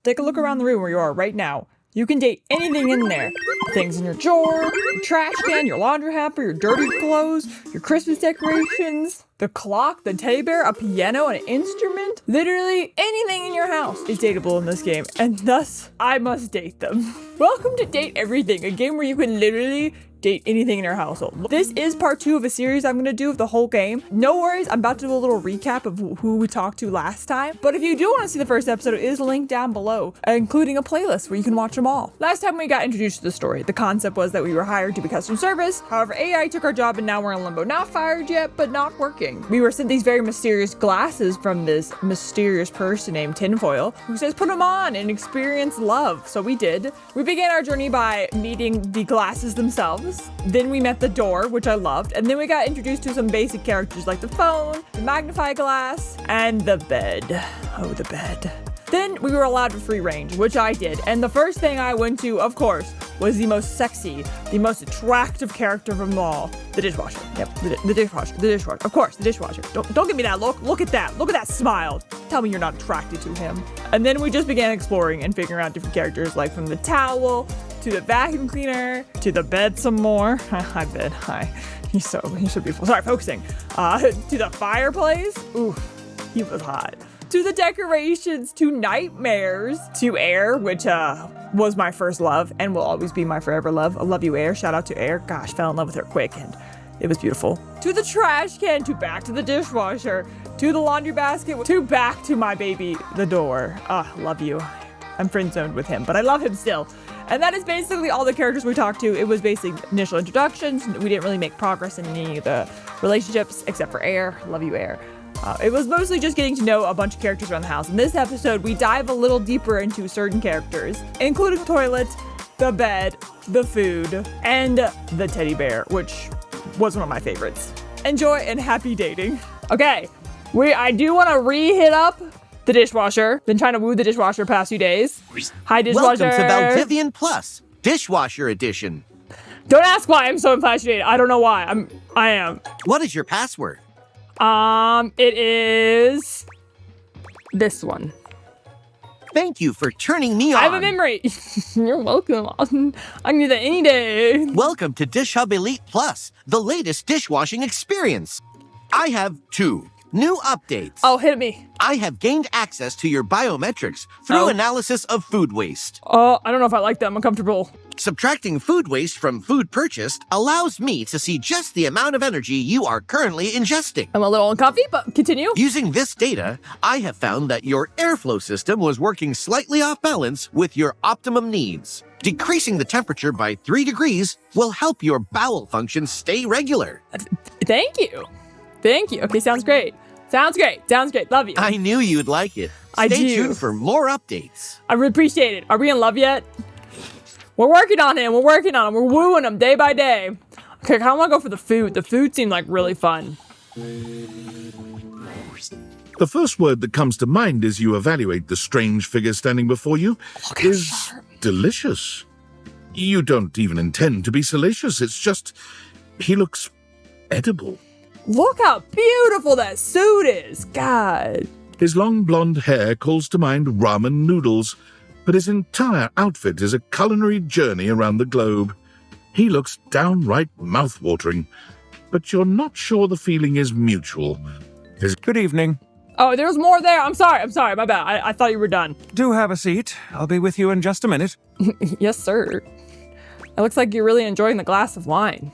Take a look around the room where you are right now. You can date anything in there. Things in your drawer, your trash can, your laundry hamper, your dirty clothes, your Christmas decorations, the clock, the teddy bear, a piano, an instrument. Literally anything in your house is dateable in this game, and thus, I must date them. Welcome to Date Everything, a game where you can literally date anything in your household. This is part 2 of a series I'm gonna do of the whole game. No worries, I'm about to do a little recap of who we talked to last time. But if you do want to see the first episode, it is linked down below, including a playlist where you can watch them all. Last time we got introduced to the story, the concept was that we were hired to be customer service. However, AI took our job and now we're in limbo. Not fired yet, but not working. We were sent these very mysterious glasses from this mysterious person named Tinfoil, who says put them on and experience love. So we did. We began our journey by meeting the glasses themselves. Then we met the door, which I loved, and then we got introduced to some basic characters like the phone, the magnifying glass, and the bed. Oh, the bed. Then we were allowed to free range, which I did, and the first thing I went to, of course, was the most sexy, the most attractive character of them all, the dishwasher. Yep, the dishwasher. Of course, the dishwasher. Don't give me that look. Look at that smile. Tell me you're not attracted to him. And then we just began exploring and figuring out different characters, like from the towel to the vacuum cleaner to the bed some more. Hi, bed. Hi. He's so beautiful. Sorry, focusing. To the fireplace. Ooh, he was hot. To the decorations, to nightmares, to Air, which was my first love and will always be my forever love. I love you, Air. Shout out to Air. Gosh, fell in love with her quick and it was beautiful. To the trash can, to back to the dishwasher, to the laundry basket, to back to my baby, the door. Love you. I'm friend zoned with him, but I love him still. And that is basically all the characters we talked to. It was basic initial introductions. We didn't really make progress in any of the relationships except for Air. Love you, Air. It was mostly just getting to know a bunch of characters around the house. In this episode, we dive a little deeper into certain characters, including the toilet, the bed, the food, and the teddy bear, which was one of my favorites. Enjoy and happy dating. Okay, I do want to re-hit up the dishwasher. Been trying to woo the dishwasher past few days. Hi, dishwasher. Welcome to Valdivian Plus, Dishwasher Edition. Don't ask why I'm so infatuated. I don't know why. I am. What is your password? It is this one. Thank you for turning me on. I have a memory. You're welcome. I can do that any day. Welcome to Dish Hub Elite Plus, the latest dishwashing experience. I have 2 new updates. Oh, hit me. I have gained access to your biometrics through analysis of food waste. I don't know if I like that. I'm uncomfortable. Subtracting food waste from food purchased allows me to see just the amount of energy you are currently ingesting. I'm a little uncomfy, but continue. Using this data, I have found that your airflow system was working slightly off balance with your optimum needs. Decreasing the temperature by 3 degrees will help your bowel function stay regular. Thank you. Okay, sounds great. Sounds great. Love you. I knew you'd like it. I do. Stay tuned for more updates. I really appreciate it. Are we in love yet? We're working on him. We're wooing him day by day. Okay, I kind of want to go for the food. The food seemed like really fun. The first word that comes to mind as you evaluate the strange figure standing before you is delicious. You don't even intend to be salacious. It's just, he looks edible. Look how beautiful that suit is. God. His long blonde hair calls to mind ramen noodles, but his entire outfit is a culinary journey around the globe. He looks downright mouth-watering, but you're not sure the feeling is mutual. Good evening. Oh, there was more there. I'm sorry. My bad. I thought you were done. Do have a seat. I'll be with you in just a minute. Yes, sir. It looks like you're really enjoying the glass of wine.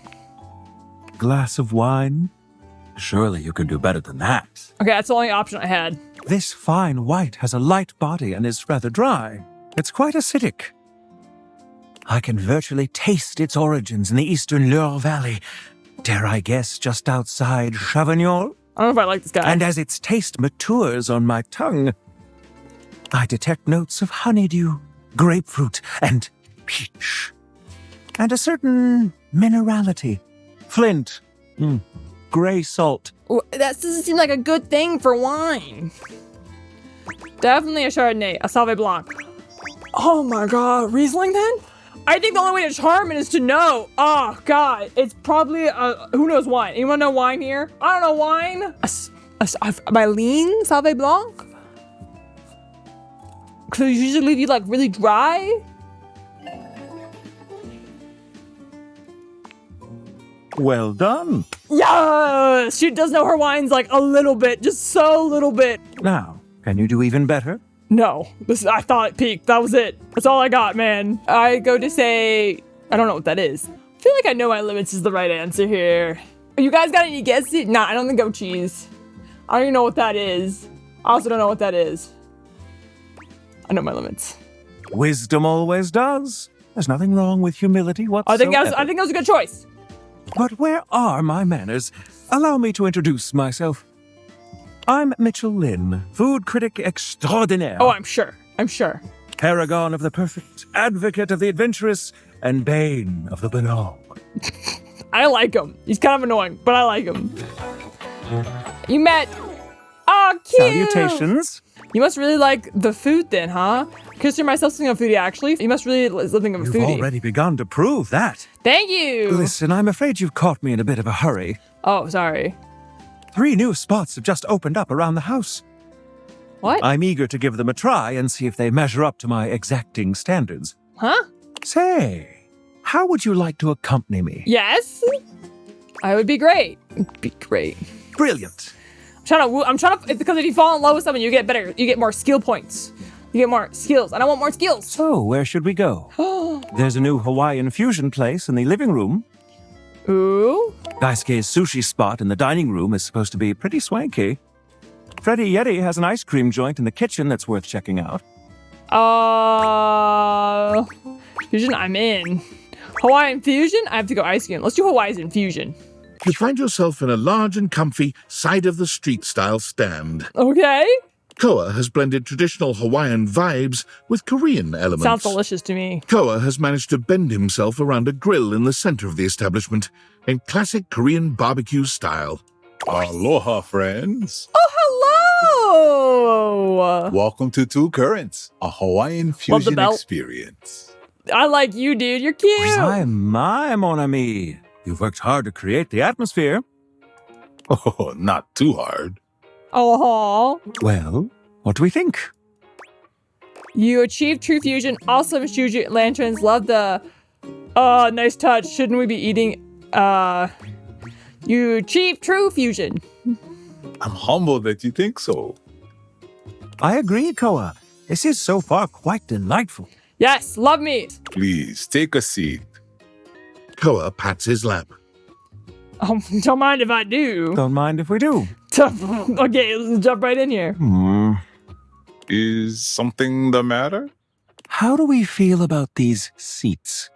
Glass of wine? Surely you can do better than that. Okay, that's the only option I had. This fine white has a light body and is rather dry. It's quite acidic. I can virtually taste its origins in the eastern Loire Valley. Dare I guess just outside Chavignol? I don't know if I like this guy. And as its taste matures on my tongue, I detect notes of honeydew, grapefruit, and peach. And a certain minerality. Flint. Gray salt. Ooh, that doesn't seem like a good thing for wine. Definitely a Chardonnay, a Sauve Blanc. Oh my god, Riesling then? I think the only way to charm it is to know. Oh god, it's probably who knows wine? Anyone know wine here? I don't know wine. My lean Sauve Blanc? Cause they usually leave you like really dry. Well done. Yeah, she does know her wines like a little bit, just so little bit. Now, can you do even better? No, I thought it peaked. That was it. That's all I got, man. I go to say, I don't know what that is. I feel like I know my limits is the right answer here. You guys got any guesses? Nah, I don't think goat cheese. I don't even know what that is. I also don't know what that is. I know my limits. Wisdom always does. There's nothing wrong with humility whatsoever. I think that was a good choice. But where are my manners? Allow me to introduce myself. I'm Mitchell Lynn, food critic extraordinaire. Oh, I'm sure. Paragon of the perfect, advocate of the adventurous, and bane of the banal. I like him. He's kind of annoying, but I like him. You met. Oh, cute. Salutations. You must really like the food then, huh? Consider myself something of a foodie, actually. You must really something of a You've foodie. already begun to prove that. Thank you. Listen, I'm afraid you've caught me in a bit of a hurry. Oh, sorry. 3 new spots have just opened up around the house. What? I'm eager to give them a try and see if they measure up to my exacting standards. Huh? Say, how would you like to accompany me? Yes. I would be great. It'd be great. Brilliant. I'm trying to, because if you fall in love with someone, you get better. You get more skill points. You get more skills. And I want more skills. So, where should we go? There's a new Hawaiian fusion place in the living room. Ooh. Daisuke's sushi spot in the dining room is supposed to be pretty swanky. Freddy Yeti has an ice cream joint in the kitchen that's worth checking out. Fusion, I'm in. Hawaiian fusion? I have to go ice cream. Let's do Hawaiian fusion. You find yourself in a large and comfy side-of-the-street style stand. Okay. Koa has blended traditional Hawaiian vibes with Korean elements. Sounds delicious to me. Koa has managed to bend himself around a grill in the center of the establishment in classic Korean barbecue style. Aloha, friends. Oh, hello. Welcome to Two Currents, a Hawaiian fusion belt. experience. I like you, dude. You're cute. My mon ami. You've worked hard to create the atmosphere. Oh, not too hard. Oh, Well, what do we think? you achieved true fusion. Awesome, Shuju lanterns. Love the. Oh, nice touch. Shouldn't we be eating? You achieved true fusion. I'm humbled that you think so. I agree, Koa. This is so far quite delightful. Yes, love me. Please take a seat. Koa pats his lap. Don't mind if I do. Don't mind if we do. Okay, let's jump right in here. Is something the matter? How do we feel about these seats?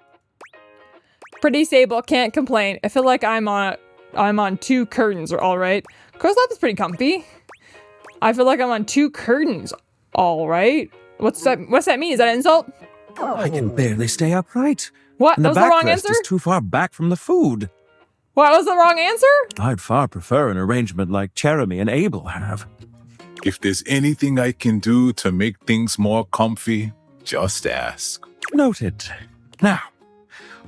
Pretty stable. Can't complain. I feel like I'm on 2 curtains. All right. Crow's lap is pretty comfy. I feel like I'm on 2 curtains. All right. What's that mean? Is that an insult? I can barely stay upright. What? And That the was the wrong backrest answer? is too far back from the food. What was the wrong answer? I'd far prefer an arrangement like Jeremy and Abel have. If there's anything I can do to make things more comfy, just ask. Noted. Now,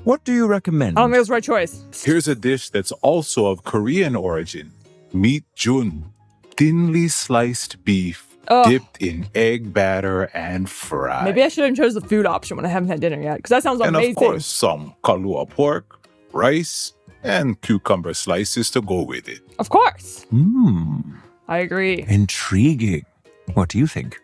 what do you recommend? I don't think it was the right choice. Here's a dish that's also of Korean origin. Meat jun. Thinly sliced beef, Ugh. dipped in egg batter and fried. Maybe I should have chosen the food option when I haven't had dinner yet, because that sounds And amazing. of course, some kalua pork, rice, and cucumber slices to go with it. Of course. Hmm. I agree. Intriguing. What do you think?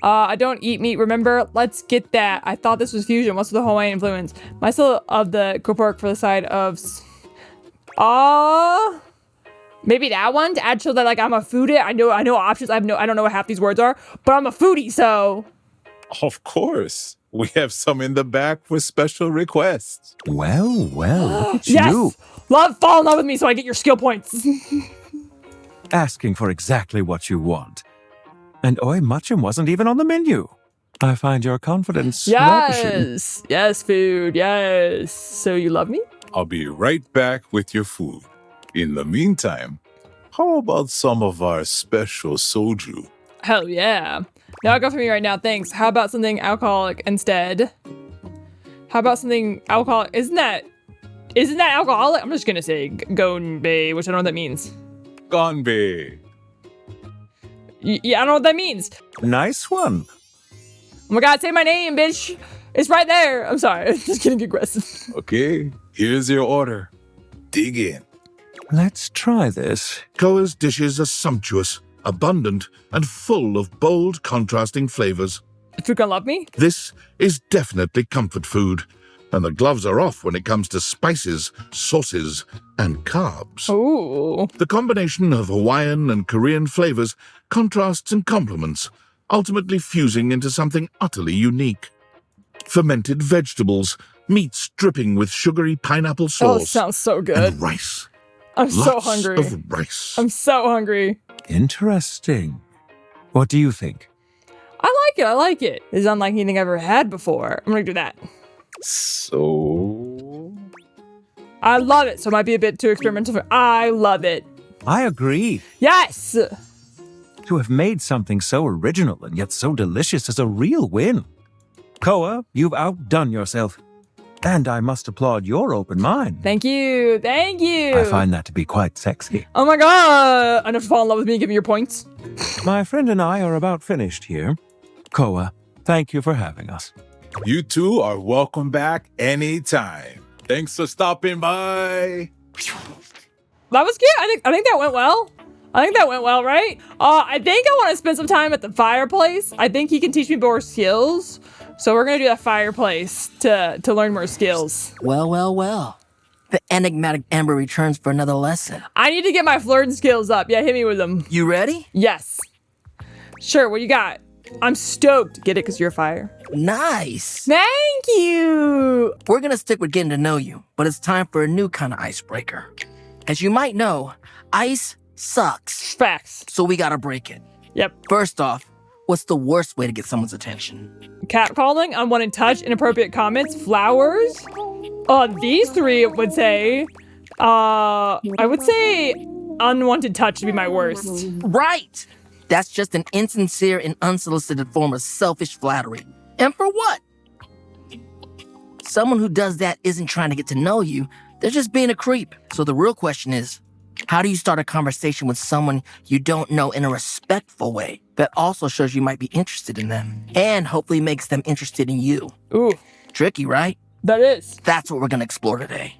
I don't eat meat, remember? Let's get that. I thought this was fusion. What's the Hawaiian influence? My still of the pork for the side of... maybe that one to add so that like I'm a foodie. I know options. I don't know what half these words are, but I'm a foodie, so... Of course. We have some in the back for special requests. Well, look at Yes! you. Fall in love with me so I get your skill points. Asking for exactly what you want. And Oi Muchum wasn't even on the menu. I find your confidence ravishing. Yes, food, yes. So you love me? I'll be right back with your food. In the meantime, how about some of our special soju? Hell yeah. No, go for me right now, thanks. How about something alcoholic instead? How about something alcoholic? Isn't that alcoholic? I'm just gonna say gonbei, which I don't know what that means. Ganbei. Yeah, I don't know what that means. Nice one. Oh my god, say my name, bitch. It's right there. I'm sorry. Just getting aggressive. Okay, here's your order. Dig in. Let's try this. Koa's dishes are sumptuous, abundant, and full of bold, contrasting flavors. If you're gonna love me? This is definitely comfort food, and the gloves are off when it comes to spices, sauces, and carbs. Ooh. The combination of Hawaiian and Korean flavors contrasts and complements, ultimately fusing into something utterly unique. Fermented vegetables, meats dripping with sugary pineapple Oh, sauce, sounds so good. and rice. I'm so Lots hungry. of rice. I'm so hungry. Interesting. What do you think? I like it. It's unlike anything I've ever had before. I'm gonna do that. So, I love it. So it might be a bit too experimental. I love it. I agree. Yes! To have made something so original and yet so delicious is a real win. Koa, you've outdone yourself. And I must applaud your open mind. Thank you. Thank you. I find that to be quite sexy. Oh my god. Enough to fall in love with me and give me your points. My friend and I are about finished here. Koa, thank you for having us. you two are welcome back anytime. Thanks for stopping by. That was cute. I think that went well. I think that went well, right? I think I want to spend some time at the fireplace. I think he can teach me more skills. So we're going to do that fireplace to learn more skills. Well. The enigmatic Ember returns for another lesson. I need to get my flirting skills up. Yeah, hit me with them. You ready? Yes. Sure, what you got? I'm stoked. Get it because you're fire. Nice. Thank you. We're gonna stick with getting to know you, but it's time for a new kind of icebreaker. As you might know, ice sucks, Facts. so we gotta break it. Yep. First off, what's the worst way to get someone's attention? Catcalling, unwanted touch, inappropriate comments, flowers. These three would say, I would say unwanted touch would be my worst. Right! That's just an insincere and unsolicited form of selfish flattery. And for what? Someone who does that isn't trying to get to know you, they're just being a creep. So the real question is, how do you start a conversation with someone you don't know in a respectful way that also shows you might be interested in them and hopefully makes them interested in you? Ooh, Tricky, right? that is. That's what we're gonna explore today.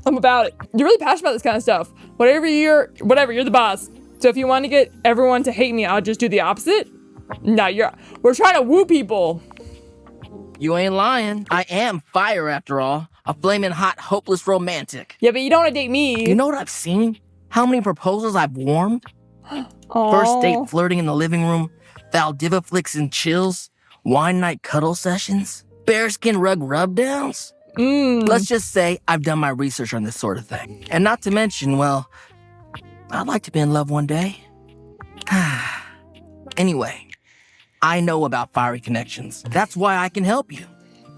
I'm about it. You're really passionate about this kind of stuff. Whatever, you're the boss. So if you want to get everyone to hate me, I'll just do the opposite. No, we're trying to woo people. You ain't lying. I am fire after all. A flaming hot, hopeless romantic. Yeah, but you don't want to date me. You know what I've seen? How many proposals I've warmed? Aww. First date flirting in the living room, Valdiva flicks and chills, wine night cuddle sessions, bearskin rug rubdowns. Let's just say I've done my research on this sort of thing. And not to mention, well, I'd like to be in love one day. Anyway, I know about fiery connections. That's why I can help you.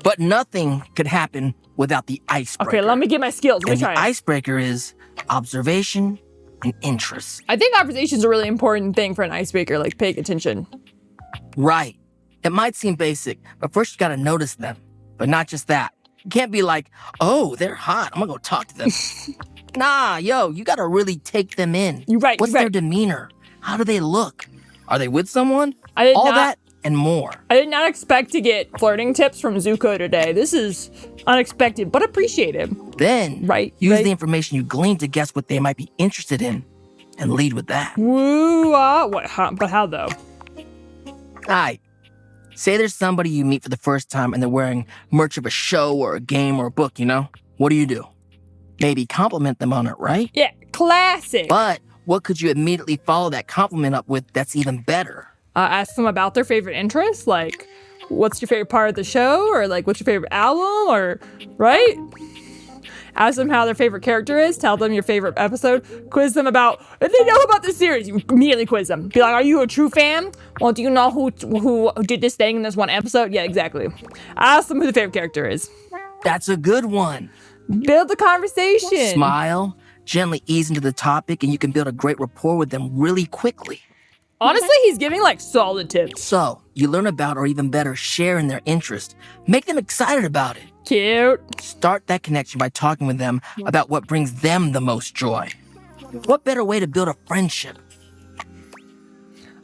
But nothing could happen without the icebreaker. Okay, let me get my skills. Let And me the try. icebreaker is observation and interest. I think observation's a really important thing for an icebreaker, like paying attention. Right. It might seem basic, but first you gotta notice them. But not just that. You can't be like, oh, they're hot, I'm gonna go talk to them. Nah, you gotta really take them in. You're right, What's you're their right. demeanor? How do they look? Are they with someone? I did All not- that and more. I did not expect to get flirting tips from Zuko today. This is unexpected, but appreciated. Then, Right, use right. the information you glean to guess what they might be interested in and lead with that. Woo, but how though? Alright. Say there's somebody you meet for the first time and they're wearing merch of a show or a game or a book, you know? What do? Maybe compliment them on it, right? Yeah, classic. But what could you immediately follow that compliment up with that's even better? Ask them about their favorite interests, like what's your favorite part of the show, or like what's your favorite album, or right? Ask them how their favorite character is. Tell them your favorite episode. Quiz them about if they know about the series. You immediately quiz them. Be like, "Are you a true fan? Well, do you know who did this thing in this one episode?" Yeah, exactly. Ask them who the favorite character is. That's a good one. Build the conversation. Smile, gently ease into the topic, and you can build a great rapport with them really quickly. Honestly, he's giving like solid tips. So, you learn about, or even better, share in their interest. Make them excited about it. Cute. Start that connection by talking with them about what brings them the most joy. What better way to build a friendship?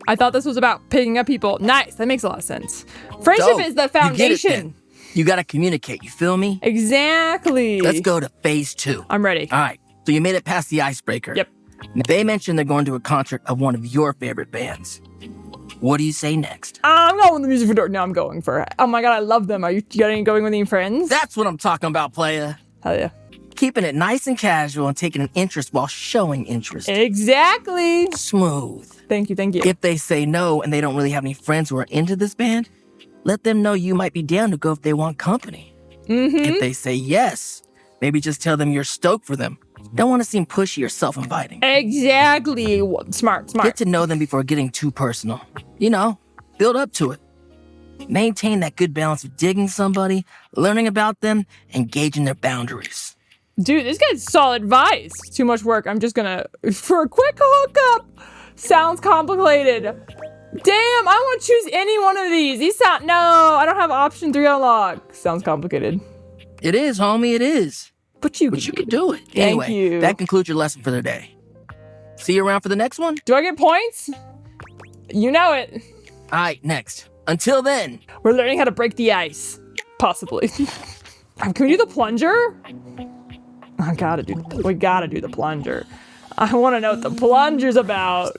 I thought this was about picking up people. Nice. That makes a lot of sense. Friendship Dope. is the You get it foundation. then. You gotta communicate, you feel me? Exactly. Let's go to phase 2. I'm ready. All right, so you made it past the icebreaker. Yep. Now, they mentioned they're going to a concert of one of your favorite bands. What do you say next? I'm going with the music for. No, I'm going for. Oh my god, I love them. Are you going with any friends? That's what I'm talking about, playa. Hell yeah. Keeping it nice and casual and taking an interest while showing interest. Exactly. Smooth. Thank you. If they say no and they don't really have any friends who are into this band, let them know you might be down to go if they want company. If they say yes, maybe just tell them you're stoked for them. Don't want to seem pushy or self-inviting. Exactly. Smart. Get to know them before getting too personal. You know, build up to it. Maintain that good balance of digging somebody, learning about them, and gauging their boundaries. Dude, this guy's solid advice. Too much work. I'm just gonna, for a quick hookup. Sounds complicated. Damn, I want to choose any one of these. No, I don't have option 3 unlock. Sounds complicated. It is, homie, it is. But you can do it. Thank Anyway, you. that concludes your lesson for the day. See you around for the next one? Do I get points? You know it. All right, next. Until then. We're learning how to break the ice. Possibly. Can we do the plunger? We gotta do the plunger. I want to know what the plunger's about.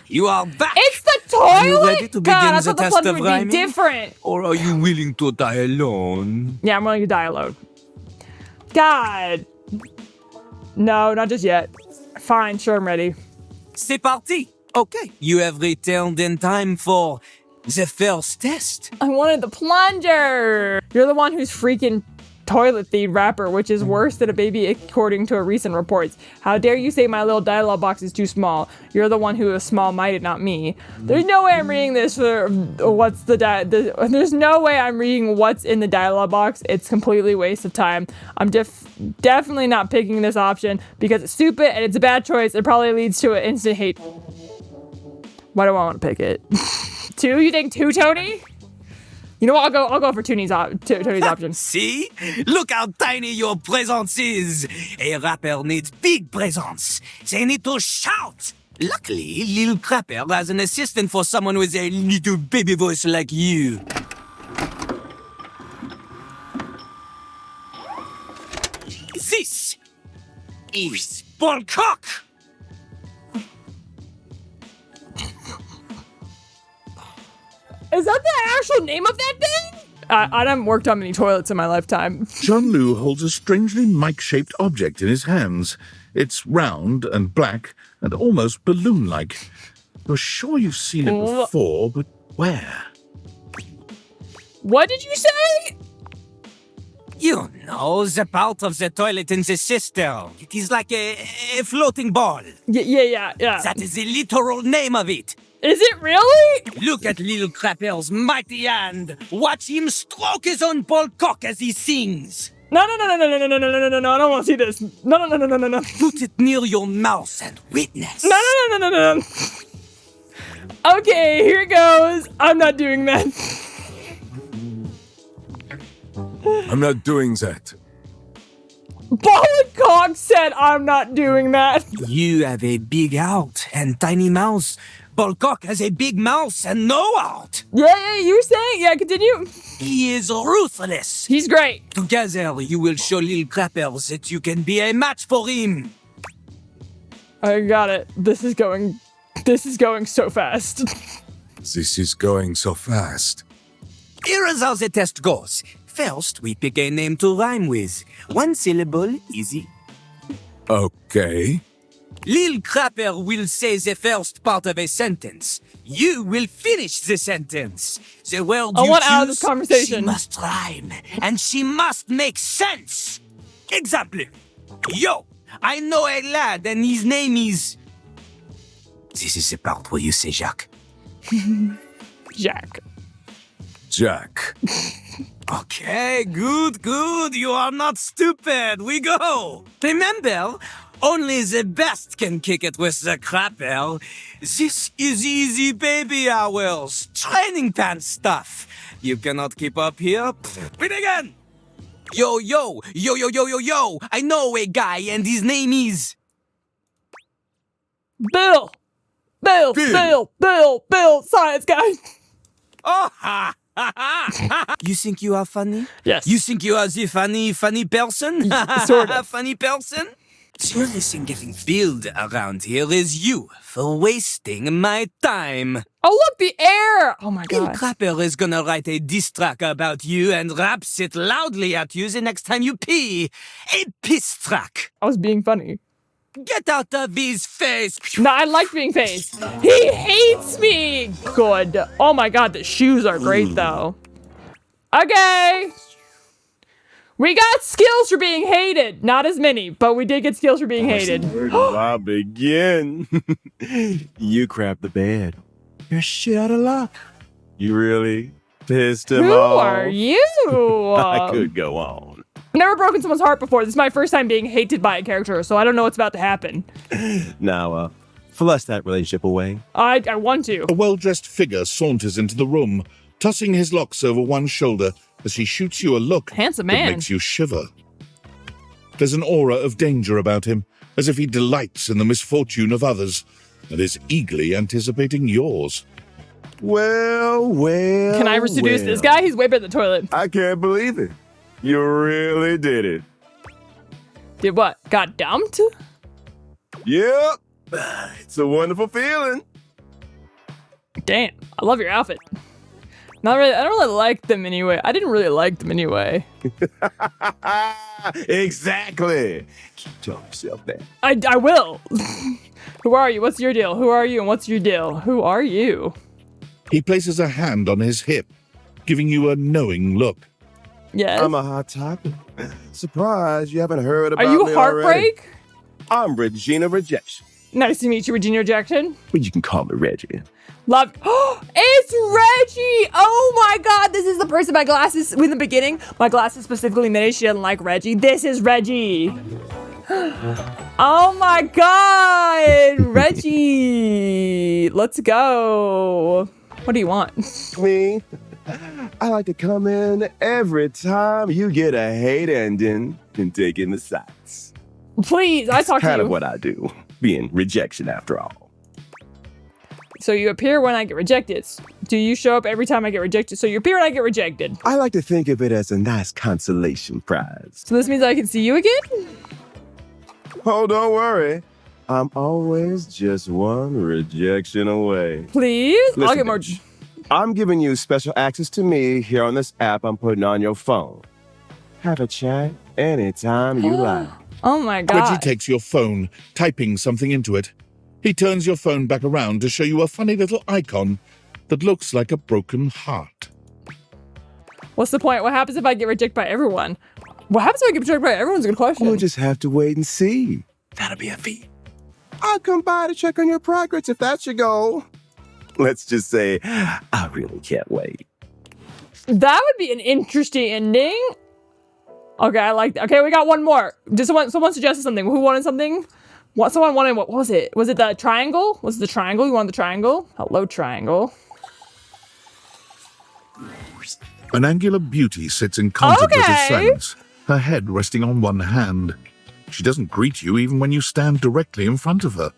You are back! It's the toilet? You ready to begin God, I the thought the test plunger of would be rhyming? different. Or are you willing to die alone? Yeah, I'm willing to die alone. God. No, not just yet. Fine, sure, I'm ready. C'est parti! Okay, you have returned in time for the first test. I wanted the plunger. You're the one who's freaking toilet themed rapper, which is worse than a baby according to a recent reports. How dare you say my little dialogue box is too small? You're the one who is small-minded, not me. There's no way I'm reading this for there's no way I'm reading what's in the dialogue box. It's completely a waste of time. I'm definitely not picking this option because it's stupid and it's a bad choice. It probably leads to an instant hate. Why do I want to pick it? 2? You think 2, Tony? You know what? I'll go for Tony's option. See? Look how tiny your presence is. A rapper needs big presence. They need to shout. Luckily, Lil Crapper has an assistant for someone with a little baby voice like you. This is Bangkok. Is that the actual name of that thing? I haven't worked on many toilets in my lifetime. John Liu holds a strangely mic-shaped object in his hands. It's round and black and almost balloon-like. You're sure you've seen it before, but where? What did you say? You know, the part of the toilet in the cistern. It is like a floating ball. Yeah. That is the literal name of it. Is it really? Look at Lil Crapper's mighty hand. Watch him stroke his own ball cock as he sings. No, I don't want to see this. No. Put it near your mouth and witness. No. Okay, here it goes. I'm not doing that. I'm not doing that. Ball and cock said I'm not doing that. You have a big heart and tiny mouth. Balcock has a big mouth and no heart. Yeah, you were saying. Yeah, continue. He is ruthless. He's great. Together, you will show Lil Crapper that you can be a match for him. I got it. This is going so fast. This is going so fast. Here is how the test goes. First, we pick a name to rhyme with. 1 syllable, easy. Okay. Lil Crapper will say the first part of a sentence. You will finish the sentence. The word I you want choose, out of this conversation. she must rhyme, and she must make sense. Example. Yo, I know a lad, and his name is... This is the part where you say Jacques. Jack. Jack. Okay, good. You are not stupid. We go. Remember, only the best can kick it with the crapper. This is easy baby hours. Training pants stuff. You cannot keep up here. Read again. Yo. I know a guy and his name is... Bill. science guy. Oh, ha! You think you are funny? Yes. You think you are the funny person? Sort of. Funny person? The only thing getting billed around here is you for wasting my time. Oh, look, the air. Oh, my Bill God. Clapper is gonna write a diss track about you and raps it loudly at you the next time you pee. A piss track. I was being funny. Get out of his face. No, I like being faced. He hates me. Good. Oh, my God, the shoes are great, though. Okay. We got skills for being hated. Not as many, but we did get skills for being hated. Where do I begin? You crapped the bed. You're shit out of luck. You really pissed him Who off. are you? I could go on. Never broken someone's heart before. This is my first time being hated by a character, so I don't know what's about to happen. Now, flush that relationship away. I want to. A well-dressed figure saunters into the room, tossing his locks over one shoulder as he shoots you a look Handsome that man. makes you shiver. There's an aura of danger about him, as if he delights in the misfortune of others and is eagerly anticipating yours. Well. Can I seduce this guy? He's way better than the toilet. I can't believe it. You really did it. Did what? Got dumped? Yep. It's a wonderful feeling. Damn, I love your outfit. Not really. I don't really like them anyway. I didn't really like them anyway. Exactly. Keep telling yourself that. I will. Who are you? What's your deal? Who are you and what's your deal? Who are you? He places a hand on his hip, giving you a knowing look. Yes. I'm a hot topic. Surprised you haven't heard about Are you me already. Heartbreak? I'm Regina Rejection. Nice to meet you, Regina Jackson. But you can call me Reggie. Love. It's Reggie. Oh my God. This is the person my glasses in the beginning. My glasses specifically made she doesn't like Reggie. This is Reggie. Oh my God. Reggie. Let's go. What do you want? Me, I like to come in every time you get a hate ending and take in the sights. Please, I talk to Kind you. of what I do, being rejection after all. So you appear when I get rejected. Do you show up every time I get rejected? So you appear when I get rejected. I like to think of it as a nice consolation prize. So this means I can see you again? Oh, don't worry. I'm always just one rejection away. Please? I'll Listen, get more. bitch. I'm giving you special access to me here on this app I'm putting on your phone. Have a chat anytime you like. Oh my God. Reggie takes your phone, typing something into it. He turns your phone back around to show you a funny little icon that looks like a broken heart. What's the point? What happens if I get rejected by everyone? What happens if I get rejected by everyone's a good question. We'll just have to wait and see. That'll be a feat. I'll come by to check on your progress if that's your goal. Let's just say, I really can't wait. That would be an interesting ending. Okay, I like that. Okay, we got one more. Did someone suggested something? Who wanted something? Someone wanted, what was it? Was it the triangle? Was it the triangle? You wanted the triangle? Hello, triangle. An angular beauty sits in contemplative Okay. silence, her head resting on one hand. She doesn't greet you even when you stand directly in front of her.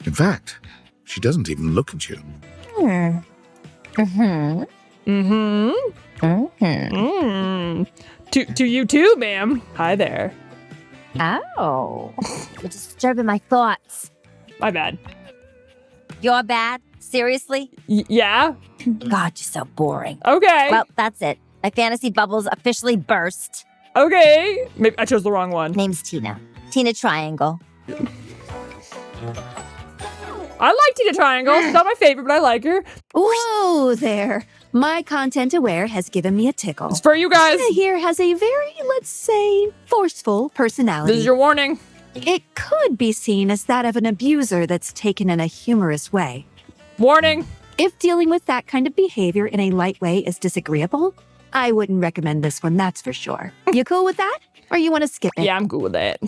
In fact, she doesn't even look at you. To you too, ma'am. Hi there. Oh, you're disturbing my thoughts. My bad. You're bad? Seriously? Yeah? God, you're so boring. Okay. Well, that's it. My fantasy bubbles officially burst. Okay. Maybe I chose the wrong one. Name's Tina. Tina Triangle. I like Tina Triangle. She's not my favorite, but I like her. Whoa there. My content aware has given me a tickle. It's for you guys. Tina here has a very, let's say, forceful personality. This is your warning. It could be seen as that of an abuser that's taken in a humorous way. Warning. If dealing with that kind of behavior in a light way is disagreeable, I wouldn't recommend this one, that's for sure. You cool with that? Or you want to skip it? Yeah, I'm good with that.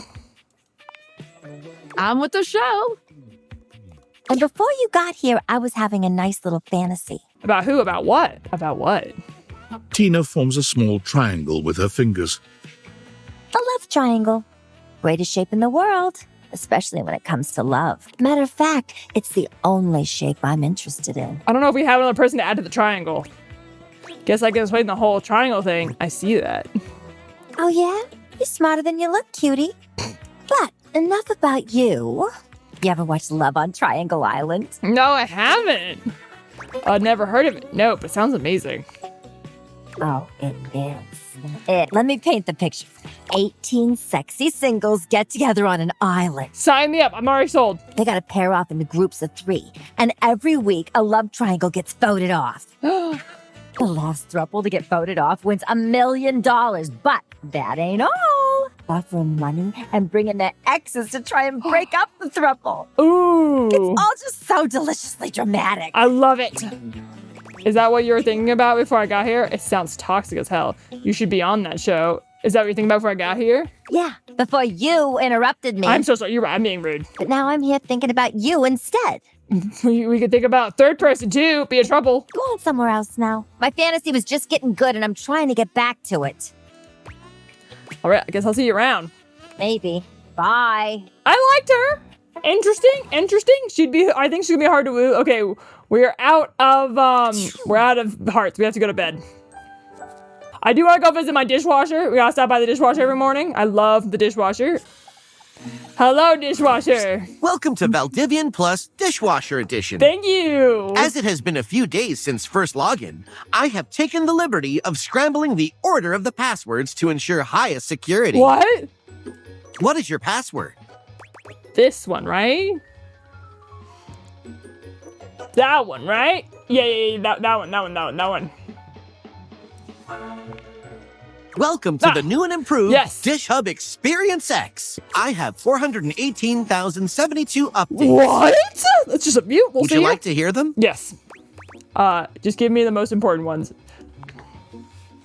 I'm with the show. And before you got here, I was having a nice little fantasy. About who? About what? About what? Tina forms a small triangle with her fingers. A love triangle. Greatest shape in the world. especially when it comes to love. Matter of fact, it's the only shape I'm interested in. I don't know if we have another person to add to the triangle. Guess I can explain the whole triangle thing. I see that. Oh yeah? You're smarter than you look, cutie. But enough about you. You ever watch Love on Triangle Island? No, I haven't. I've never heard of it. No, but it sounds amazing. Oh, it is. Let me paint the picture. 18 sexy singles get together on an island. Sign me up. I'm already sold. They gotta pair off into groups of 3. And every week, a love triangle gets voted off. The last throuple to get voted off wins $1 million. But that ain't all. Offering money and bringing their exes to try and break up the throuple. Ooh. It's all just so deliciously dramatic. I love it. Is that what you were thinking about before I got here? It sounds toxic as hell. You should be on that show. Is that what you thinking about before I got here? Yeah, before you interrupted me. I'm so sorry. You're right. I'm being rude. But now I'm here thinking about you instead. We could think about third person too. Be in trouble. Go on somewhere else now. My fantasy was just getting good and I'm trying to get back to it. All right. I guess I'll see you around. Maybe. Bye. I liked her. Interesting. I think she's gonna be hard to woo. Okay. We're out of hearts. We have to go to bed. I do want to go visit my dishwasher. We gotta stop by the dishwasher every morning. I love the dishwasher. Hello, dishwasher. Welcome to Valdivian Plus Dishwasher Edition. Thank you. As it has been a few days since first login, I have taken the liberty of scrambling the order of the passwords to ensure highest security. What? What is your password? This one, right? That one, right? Yeah, that one. Welcome to the new and improved Yes. Dish Hub Experience X. I have 418,072 updates. What? That's just a mute. We'll Would see you like to hear them? Yes. Just give me the most important ones.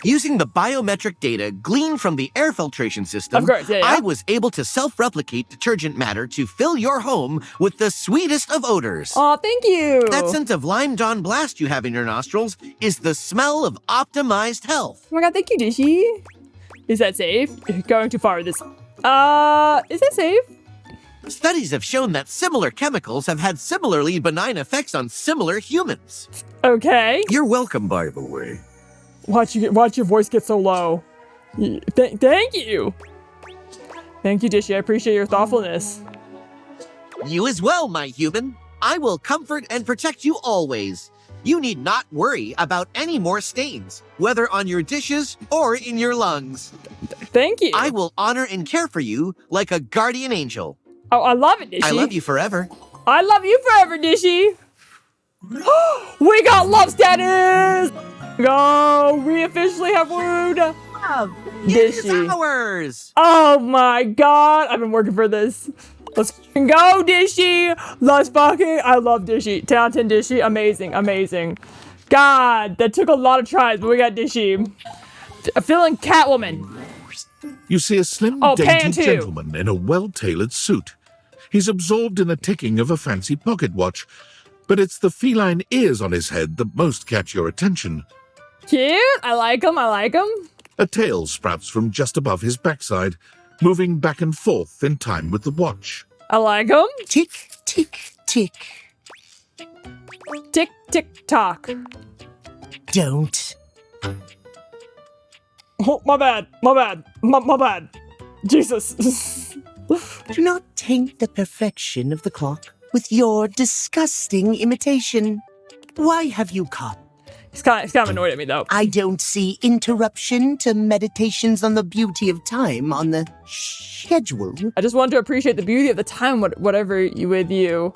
Using the biometric data gleaned from the air filtration system, Of course, yeah. I was able to self-replicate detergent matter to fill your home with the sweetest of odors. Oh, thank you. That scent of lime Dawn Blast you have in your nostrils is the smell of optimized health. Oh my god, thank you, Dishy. Is that safe? Going too far with this. Is that safe? Studies have shown that similar chemicals have had similarly benign effects on similar humans. Okay. You're welcome, by the way. Watch your voice get so low. Thank you. Thank you, Dishy. I appreciate your thoughtfulness. You as well, my human. I will comfort and protect you always. You need not worry about any more stains, whether on your dishes or in your lungs. Thank you. I will honor and care for you like a guardian angel. Oh, I love it, Dishy. I love you forever. I love you forever, Dishy. We got love status. Go! We officially have wooed Dishy. Ours. Oh my god! I've been working for this. Let's fucking go, Dishy! Let's fucking... I love Dishy. 10 out of 10 Dishy. Amazing, amazing. God, that took a lot of tries, but we got Dishy. Feeling Catwoman. You see a slim, Pan dainty too. gentleman in a well-tailored suit. He's absorbed in the ticking of a fancy pocket watch, but it's the feline ears on his head that most catch your attention. Cute. I like him. A tail sprouts from just above his backside, moving back and forth in time with the watch. I like him. Tick, tick, tick. Tick, tick, tock. Don't. Oh, my bad. My bad. Jesus. Do not taint the perfection of the clock with your disgusting imitation. Why have you come? He's kind of annoyed at me, though. I don't see interruption to meditations on the beauty of time on the schedule. I just want to appreciate the beauty of the time, whatever with you.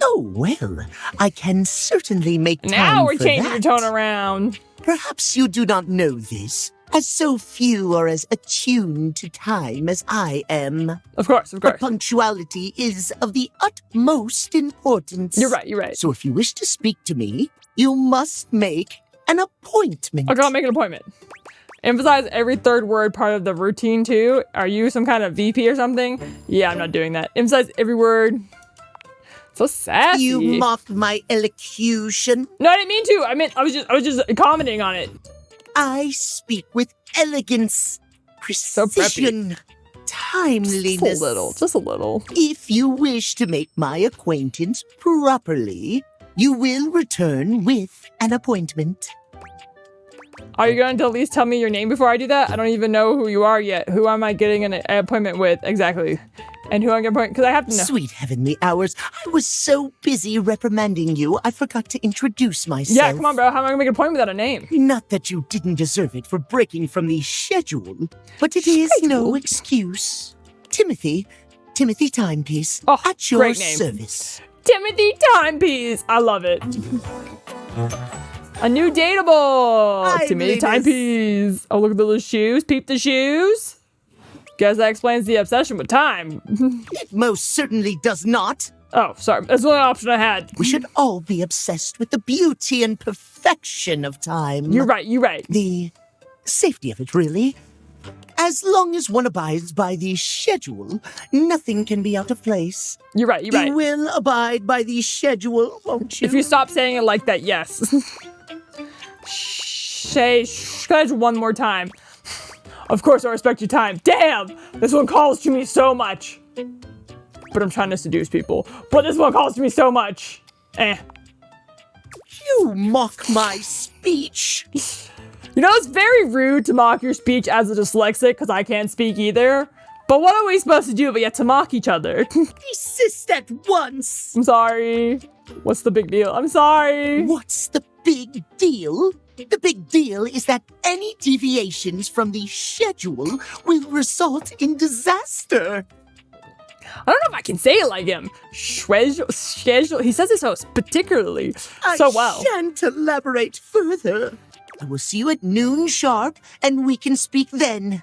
Oh, well, I can certainly make time Now we're for changing that. your tone around. Perhaps you do not know this, as so few are as attuned to time as I am. Of course. But punctuality is of the utmost importance. You're right. So if you wish to speak to me, you must make an appointment. Okay, I'll make an appointment. Emphasize every third word part of the routine, too. Are you some kind of VP or something? Yeah, I'm not doing that. Emphasize every word. So sassy. You mock my elocution. No, I didn't mean to. I was just commenting on it. I speak with elegance, So precision, timeliness. Just a little. If you wish to make my acquaintance properly, you will return with an appointment. Are you going to at least tell me your name before I do that? I don't even know who you are yet. Who am I getting an appointment with exactly? And who I'm going to appoint? Because I have to know. Sweet heavenly hours. I was so busy reprimanding you, I forgot to introduce myself. Yeah, come on, bro. How am I going to make an appointment without a name? Not that you didn't deserve it for breaking from the schedule, but it is no excuse. Timothy Timepiece, at your great name. service. Timothy Timepiece. I love it. A new dateable. Timothy Timepiece. Oh, look at the little shoes. Peep the shoes. Guess that explains the obsession with time. It most certainly does not. Oh, sorry. That's the only option I had. We should all be obsessed with the beauty and perfection of time. You're right. The safety of it, really. As long as one abides by the schedule, nothing can be out of place. You're right. You will abide by the schedule, won't you? If you stop saying it like that, yes. Say schedule one more time. Of course, I respect your time. Damn! This one calls to me so much. But I'm trying to seduce people. But this one calls to me so much. You mock my speech. You know, it's very rude to mock your speech as a dyslexic because I can't speak either. But what are we supposed to do but yet to mock each other? Desist at once. I'm sorry. What's the big deal? I'm sorry. What's the big deal? The big deal is that any deviations from the schedule will result in disaster. I don't know if I can say it like him. Schedule. He says it so particularly so well. I shan't elaborate further. I will see you at noon sharp, and we can speak then.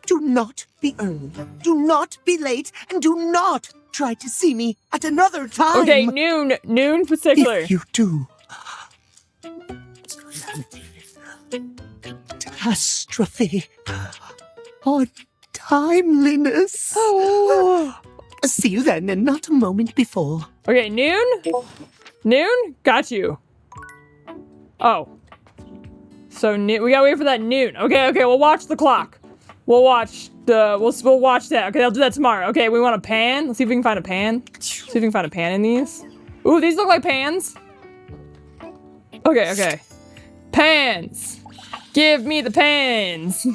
Do not be early, do not be late, and do not try to see me at another time. Okay, noon particular. If you do, catastrophe on timeliness. Oh. See you then, and not a moment before. Okay, noon? Got you. Oh. So we gotta wait for that noon. Okay, we'll watch the clock. We'll watch that. Okay, I'll do that tomorrow. Okay, we want a pan. Let's see if we can find a pan. See if we can find a pan in these. Ooh, these look like pans. Okay. Pans. Give me the pans.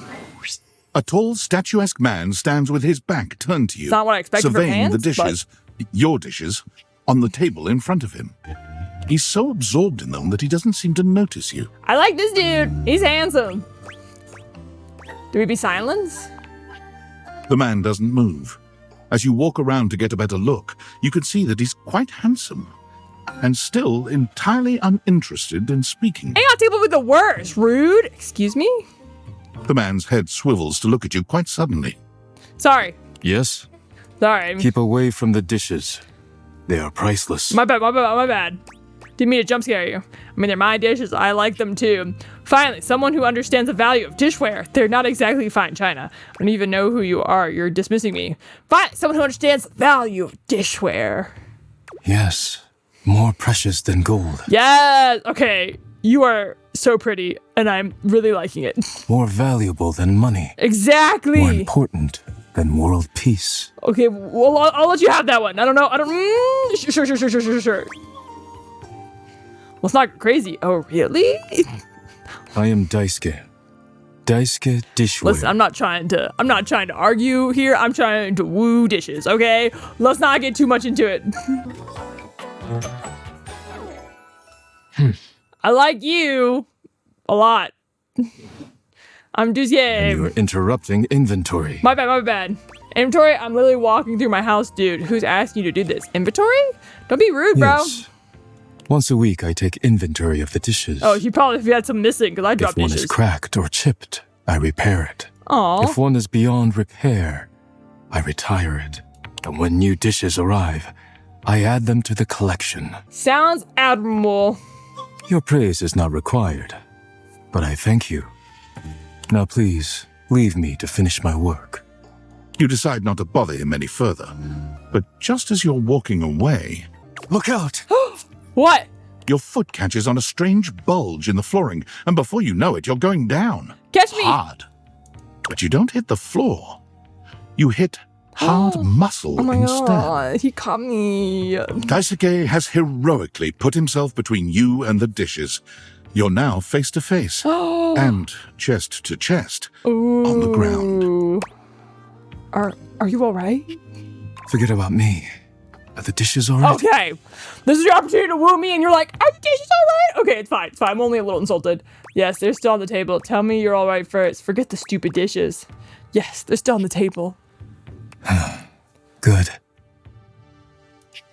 A tall, statuesque man stands with his back turned to you, It's not what I expected for surveying pans, the dishes, your dishes, on the table in front of him. He's so absorbed in them that he doesn't seem to notice you. I like this dude. He's handsome. Do we be silenced? The man doesn't move. As you walk around to get a better look, you can see that he's quite handsome and still entirely uninterested in speaking. Hang on, table with the worst. Rude. Excuse me? The man's head swivels to look at you quite suddenly. Sorry. Yes? Sorry. Keep away from the dishes. They are priceless. My bad. Didn't mean to jump scare you. I mean, they're my dishes. I like them too. Finally, someone who understands the value of dishware. They're not exactly fine china. I don't even know who you are. You're dismissing me. Finally, someone who understands the value of dishware. Yes. More precious than gold. Yes. Okay. You are so pretty, and I'm really liking it. More valuable than money. Exactly. More important than world peace. Okay, well, I'll let you have that one. I don't know. Sure. Well, it's not crazy. Oh, really? I am Daisuke. Daisuke Dishware. Listen, I'm not trying to argue here. I'm trying to woo dishes, okay? Let's not get too much into it. I like you a lot. I'm just, And you are interrupting inventory. My bad. Inventory, I'm literally walking through my house, dude. Who's asking you to do this? Inventory? Don't be rude, bro. Yes. Once a week, I take inventory of the dishes. Oh, if you had some missing, because I dropped dishes. If one dishes. is cracked or chipped, I repair it. Aww. If one is beyond repair, I retire it. And when new dishes arrive, I add them to the collection. Sounds admirable. Your praise is not required, but I thank you. Now please, leave me to finish my work. You decide not to bother him any further, but just as you're walking away... Look out! What? Your foot catches on a strange bulge in the flooring, and before you know it, you're going down. Catch me! Hard. But you don't hit the floor. You hit hard muscle Oh my instead. god, he caught me. Daisuke has heroically put himself between you and the dishes. You're now face to face and chest to chest on the ground. Are you all right? Forget about me. Are the dishes all right? Okay, this is your opportunity to woo me, and you're like, are the dishes all right? Okay, it's fine. It's fine. I'm only a little insulted. Yes, they're still on the table. Tell me you're all right first. Forget the stupid dishes. Yes, they're still on the table. Good.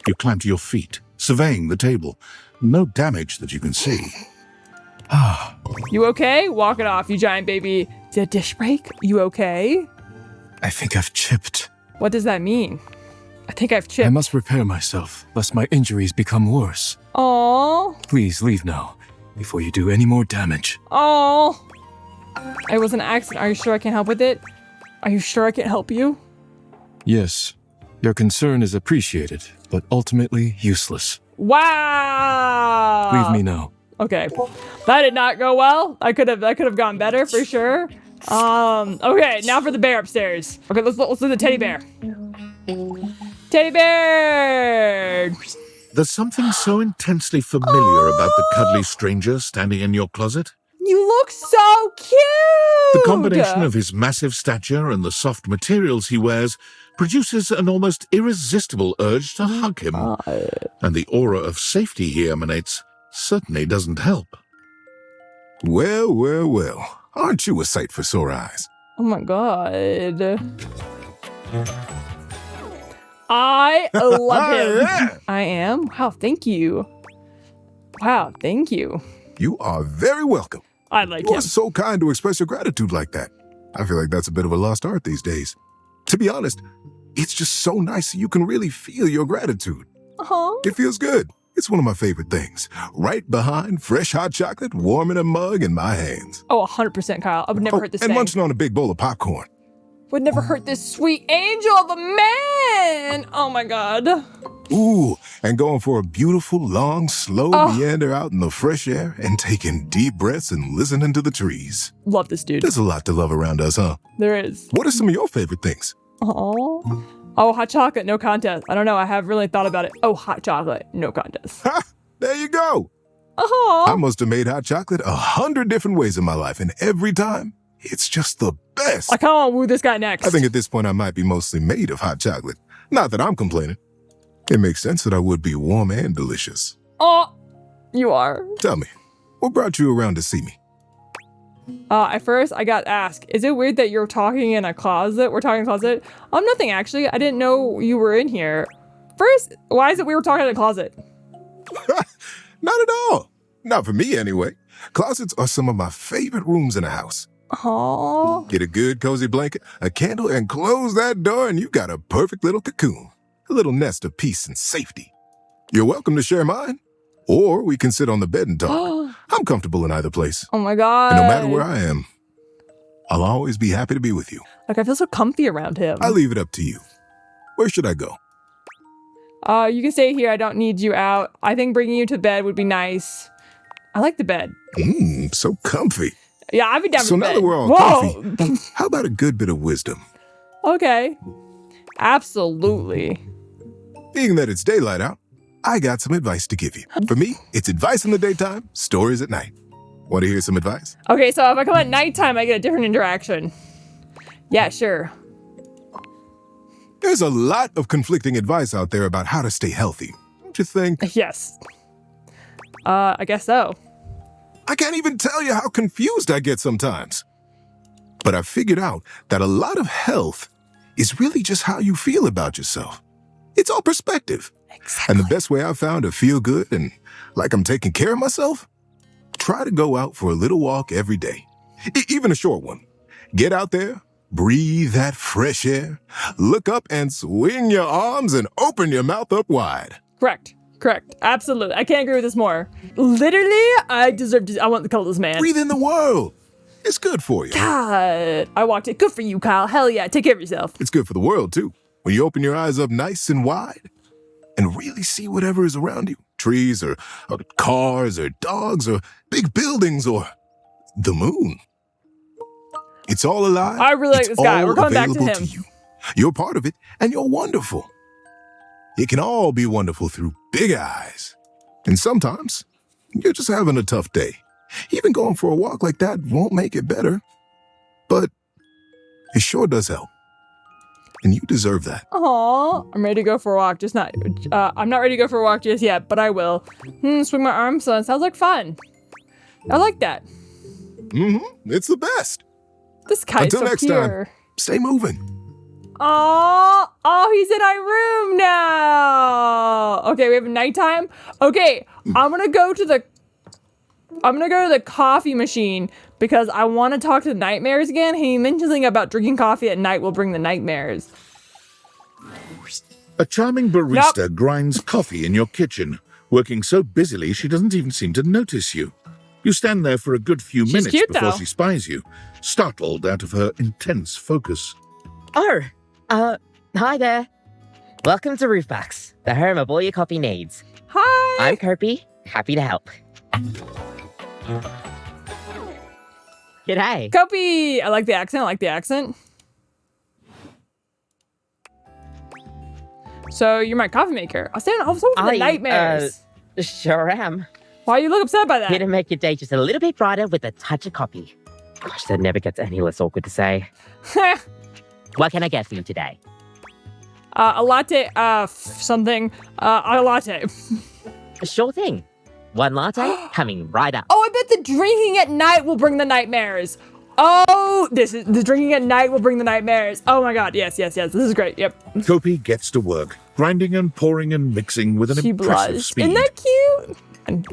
You climb to your feet, surveying the table. No damage that you can see. You okay? Walk it off, you giant baby. Did a dish break? You okay? I think I've chipped. What does that mean? I think I've chipped. I must repair myself, lest my injuries become worse. Aww. Please leave now, before you do any more damage. Aww. It was an accident. Are you sure I can help with it? Are you sure I can help you? Yes, your concern is appreciated, but ultimately useless. Wow. Leave me now. Okay. That did not go well. That could have gone better for sure. Okay, now for the bear upstairs. Okay, let's do the teddy bear. Teddy bear! There's something so intensely familiar about the cuddly stranger standing in your closet. You look so cute! The combination of his massive stature and the soft materials he wears produces an almost irresistible urge to hug him. And the aura of safety he emanates certainly doesn't help. Well, well, well. Aren't you a sight for sore eyes? Oh my god. I love him. I am? Wow, thank you. Wow, thank you. You are very welcome. I like You him. are so kind to express your gratitude like that. I feel like that's a bit of a lost art these days. To be honest, it's just so nice you can really feel your gratitude. It feels good. It's one of my favorite things. Right behind fresh hot chocolate, warm in a mug in my hands. Oh, 100% Kyle. I would never hurt this and thing. munching on a big bowl of popcorn. Would never hurt this sweet angel of a man. Oh my god. Ooh, and going for a beautiful, long, slow meander out in the fresh air and taking deep breaths and listening to the trees. Love this dude. There's a lot to love around us, huh? There is. What are some of your favorite things? Oh, hot chocolate, no contest. I don't know. I have really thought about it. Oh, hot chocolate, no contest. Ha! There you go. I must have made hot chocolate 100 different ways in my life, and every time, it's just the best. I kind of want to woo this guy next. I think at this point I might be mostly made of hot chocolate. Not that I'm complaining. It makes sense that I would be warm and delicious. Oh, you are. Tell me, what brought you around to see me? At first, I got asked, is it weird that you're talking in a closet? We're talking in a closet? Nothing actually. I didn't know you were in here. First, why is it we were talking in a closet? Not at all. Not for me, anyway. Closets are some of my favorite rooms in a house. Get a good cozy blanket, a candle, and close that door, and you've got a perfect little cocoon. A little nest of peace and safety. You're welcome to share mine. Or we can sit on the bed and talk. I'm comfortable in either place. Oh my god. And no matter where I am, I'll always be happy to be with you. Like, I feel so comfy around him. I leave it up to you. Where should I go? You can stay here. I don't need you out. I think bringing you to bed would be nice. I like the bed. So comfy. Yeah, I'd be down So for now bed. that we're all comfy, how about a good bit of wisdom? Okay. Absolutely. Being that it's daylight out, I got some advice to give you. For me, it's advice in the daytime, stories at night. Want to hear some advice? Okay, so if I come at nighttime, I get a different interaction. Yeah, sure. There's a lot of conflicting advice out there about how to stay healthy. Don't you think? Yes. I guess so. I can't even tell you how confused I get sometimes. But I figured out that a lot of health is really just how you feel about yourself. It's all perspective. Exactly. And the best way I've found to feel good and like I'm taking care of myself, try to go out for a little walk every day. Even a short one. Get out there, breathe that fresh air, look up and swing your arms and open your mouth up wide. Correct. Absolutely. I can't agree with this more. Literally, I want to kill this man. Breathe in the world. It's good for you. God, I walked it. Good for you, Kyle. Hell yeah. Take care of yourself. It's good for the world, too. When you open your eyes up nice and wide and really see whatever is around you. Trees or cars or dogs or big buildings or the moon. It's all alive. I really like this guy. We're coming back to him. You're part of it, and you're wonderful. It can all be wonderful through big eyes. And sometimes, you're just having a tough day. Even going for a walk like that won't make it better. But it sure does help. And you deserve that. Aw, I'm ready to go for a walk. I'm not ready to go for a walk just yet, but I will. Swing my arms, so it sounds like fun. I like that. It's the best. This guy's Until so next pure. time, stay moving. Oh, he's in our room now. Okay, we have nighttime. Okay, I'm gonna go to the coffee machine because I want to talk to the nightmares again. He mentioned something about drinking coffee at night will bring the nightmares. A charming barista grinds coffee in your kitchen, working so busily she doesn't even seem to notice you. You stand there for a good few minutes cute, before though. she spies you, startled out of her intense focus. Hi there. Welcome to Roofbox, the home of all your coffee needs. Hi. I'm Kirby, happy to help. G'day. Kopi! I like the accent. So you're my coffee maker. I was hoping for the nightmares. Sure am. Why you look upset by that? Here to make your day just a little bit brighter with a touch of coffee. Gosh, that never gets any less awkward to say. What can I get for you today? A latte, a latte. Sure thing. One latte coming right up. Oh, I bet the drinking at night will bring the nightmares. Oh, the drinking at night will bring the nightmares. Oh my god, yes. This is great, yep. Kopi gets to work, grinding and pouring and mixing with an impressive speed. Isn't that cute? And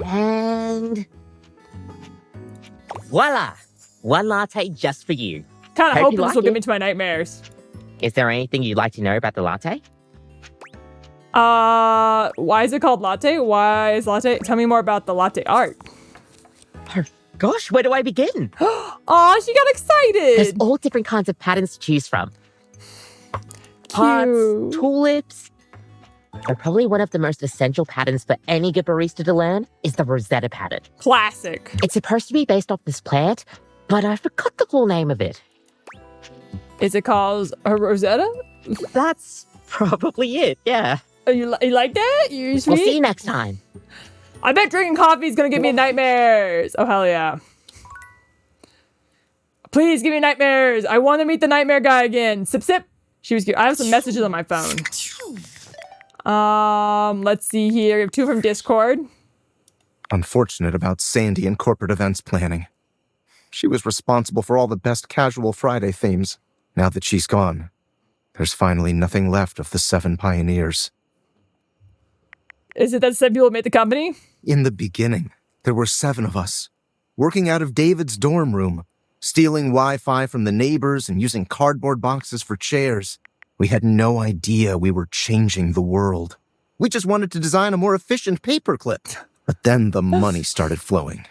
voila! One latte just for you. Kind of Hope hoping you this will like get it. me to my nightmares. Is there anything you'd like to know about the latte? Why is it called latte? Why is latte? Tell me more about the latte art. Gosh, where do I begin? Aw, she got excited. There's all different kinds of patterns to choose from. Hearts, tulips. And probably one of the most essential patterns for any good barista to learn is the Rosetta pattern. Classic. It's supposed to be based off this plant, but I forgot the full name of it. Is it called a Rosetta? That's probably it, yeah. Oh, you like that? You sweet? We'll see you next time. I bet drinking coffee is gonna give me nightmares. Oh, hell yeah. Please give me nightmares. I want to meet the nightmare guy again. Sip, sip. She was cute. I have some messages on my phone. Let's see here. We have 2 from Discord. Unfortunate about Sandy and corporate events planning. She was responsible for all the best casual Friday themes. Now that she's gone, there's finally nothing left of the 7 pioneers. Is it that 7 people made the company? In the beginning, there were 7 of us, working out of David's dorm room, stealing Wi-Fi from the neighbors and using cardboard boxes for chairs. We had no idea we were changing the world. We just wanted to design a more efficient paperclip. But then the money started flowing.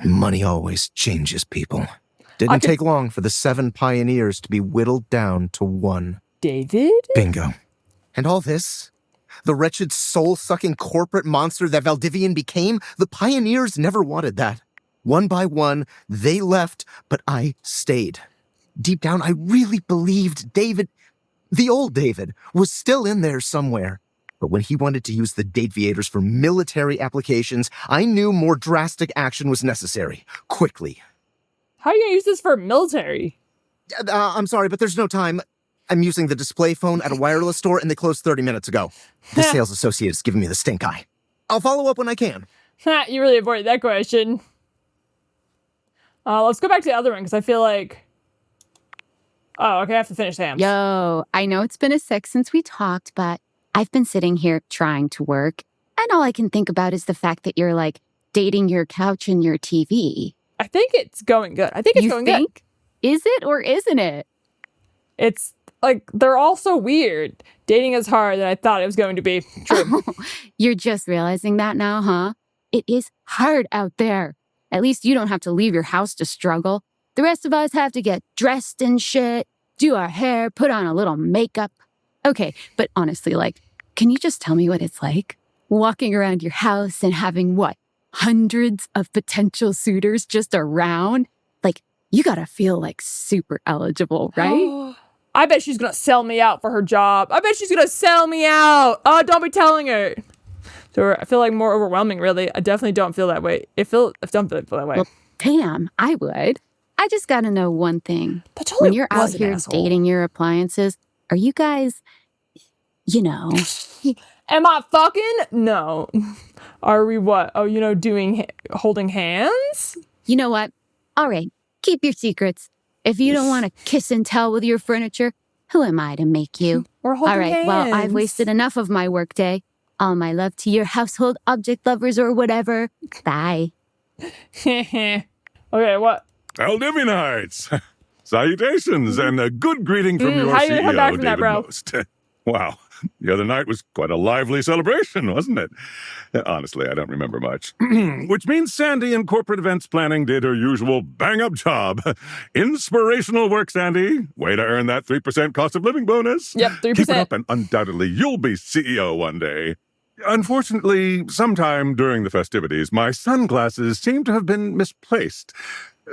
Money always changes people. Didn't take long for the 7 pioneers to be whittled down to 1. David? Bingo. And all this, the wretched soul-sucking corporate monster that Valdivian became, the pioneers never wanted that. One by one, they left, but I stayed. Deep down, I really believed David, the old David, was still in there somewhere. But when he wanted to use the Dateviators for military applications, I knew more drastic action was necessary. Quickly. How are you gonna use this for military? I'm sorry, but there's no time. I'm using the display phone at a wireless store and they closed 30 minutes ago. The sales associate is giving me the stink eye. I'll follow up when I can. You really avoided that question. Let's go back to the other one because I feel like... Oh, okay, I have to finish Sam's. Yo, I know it's been a sec since we talked, but I've been sitting here trying to work, and all I can think about is the fact that you're, like, dating your couch and your TV. I think it's going good. I think it's going good. Is it or isn't it? It's, like, they're all so weird. Dating is harder than I thought it was going to be. True. You're just realizing that now, huh? It is hard out there. At least you don't have to leave your house to struggle. The rest of us have to get dressed and shit, do our hair, put on a little makeup. Okay, but honestly, like, can you just tell me what it's like? Walking around your house and having, what, hundreds of potential suitors just around? Like, you gotta feel, like, super eligible, right? I bet she's gonna sell me out for her job. I bet she's gonna sell me out. Oh, don't be telling her. So I feel like more overwhelming, really. I definitely don't feel that way. I don't feel that way. Well, Pam, I would. I just gotta know one thing. Toleit When you're out was an here asshole. dating your appliances, are you guys, you know... Am I fucking? No. Are we what? Oh, holding hands? You know what? All right, keep your secrets. If you don't want to kiss and tell with your furniture, who am I to make you? We're holding All right, hands. well, I've wasted enough of my workday. All my love to your household object lovers or whatever. Bye. Okay, what? Valdivianites! Salutations and a good greeting from your how you CEO, come back from David that, bro? Most. Wow, the other night was quite a lively celebration, wasn't it? Honestly, I don't remember much. Which means Sandy in corporate events planning did her usual bang-up job. Inspirational work, Sandy. Way to earn that 3% cost of living bonus. Yep, 3%. Keep it up and undoubtedly you'll be CEO one day. Unfortunately, sometime during the festivities, my sunglasses seem to have been misplaced.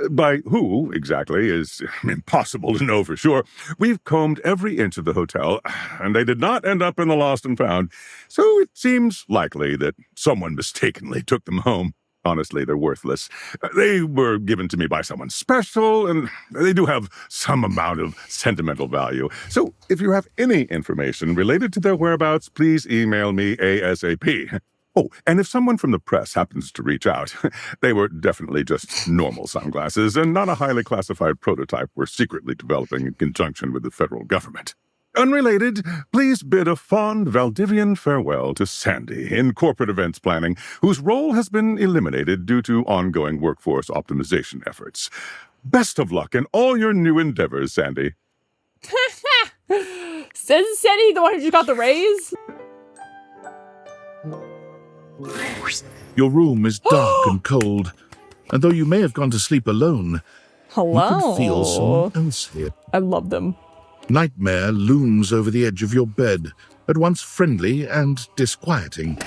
By who, exactly, is impossible to know for sure. We've combed every inch of the hotel, and they did not end up in the lost and found. So it seems likely that someone mistakenly took them home. Honestly, they're worthless. They were given to me by someone special, and they do have some amount of sentimental value. So if you have any information related to their whereabouts, please email me ASAP. Oh, and if someone from the press happens to reach out, they were definitely just normal sunglasses and not a highly classified prototype we're secretly developing in conjunction with the federal government. Unrelated, please bid a fond Valdivian farewell to Sandy in corporate events planning, whose role has been eliminated due to ongoing workforce optimization efforts. Best of luck in all your new endeavors, Sandy. Isn't Sandy the one who just got the raise? Your room is dark and cold, and though you may have gone to sleep alone, you can feel someone else here. I love them. Nightmare looms over the edge of your bed, at once friendly and disquieting.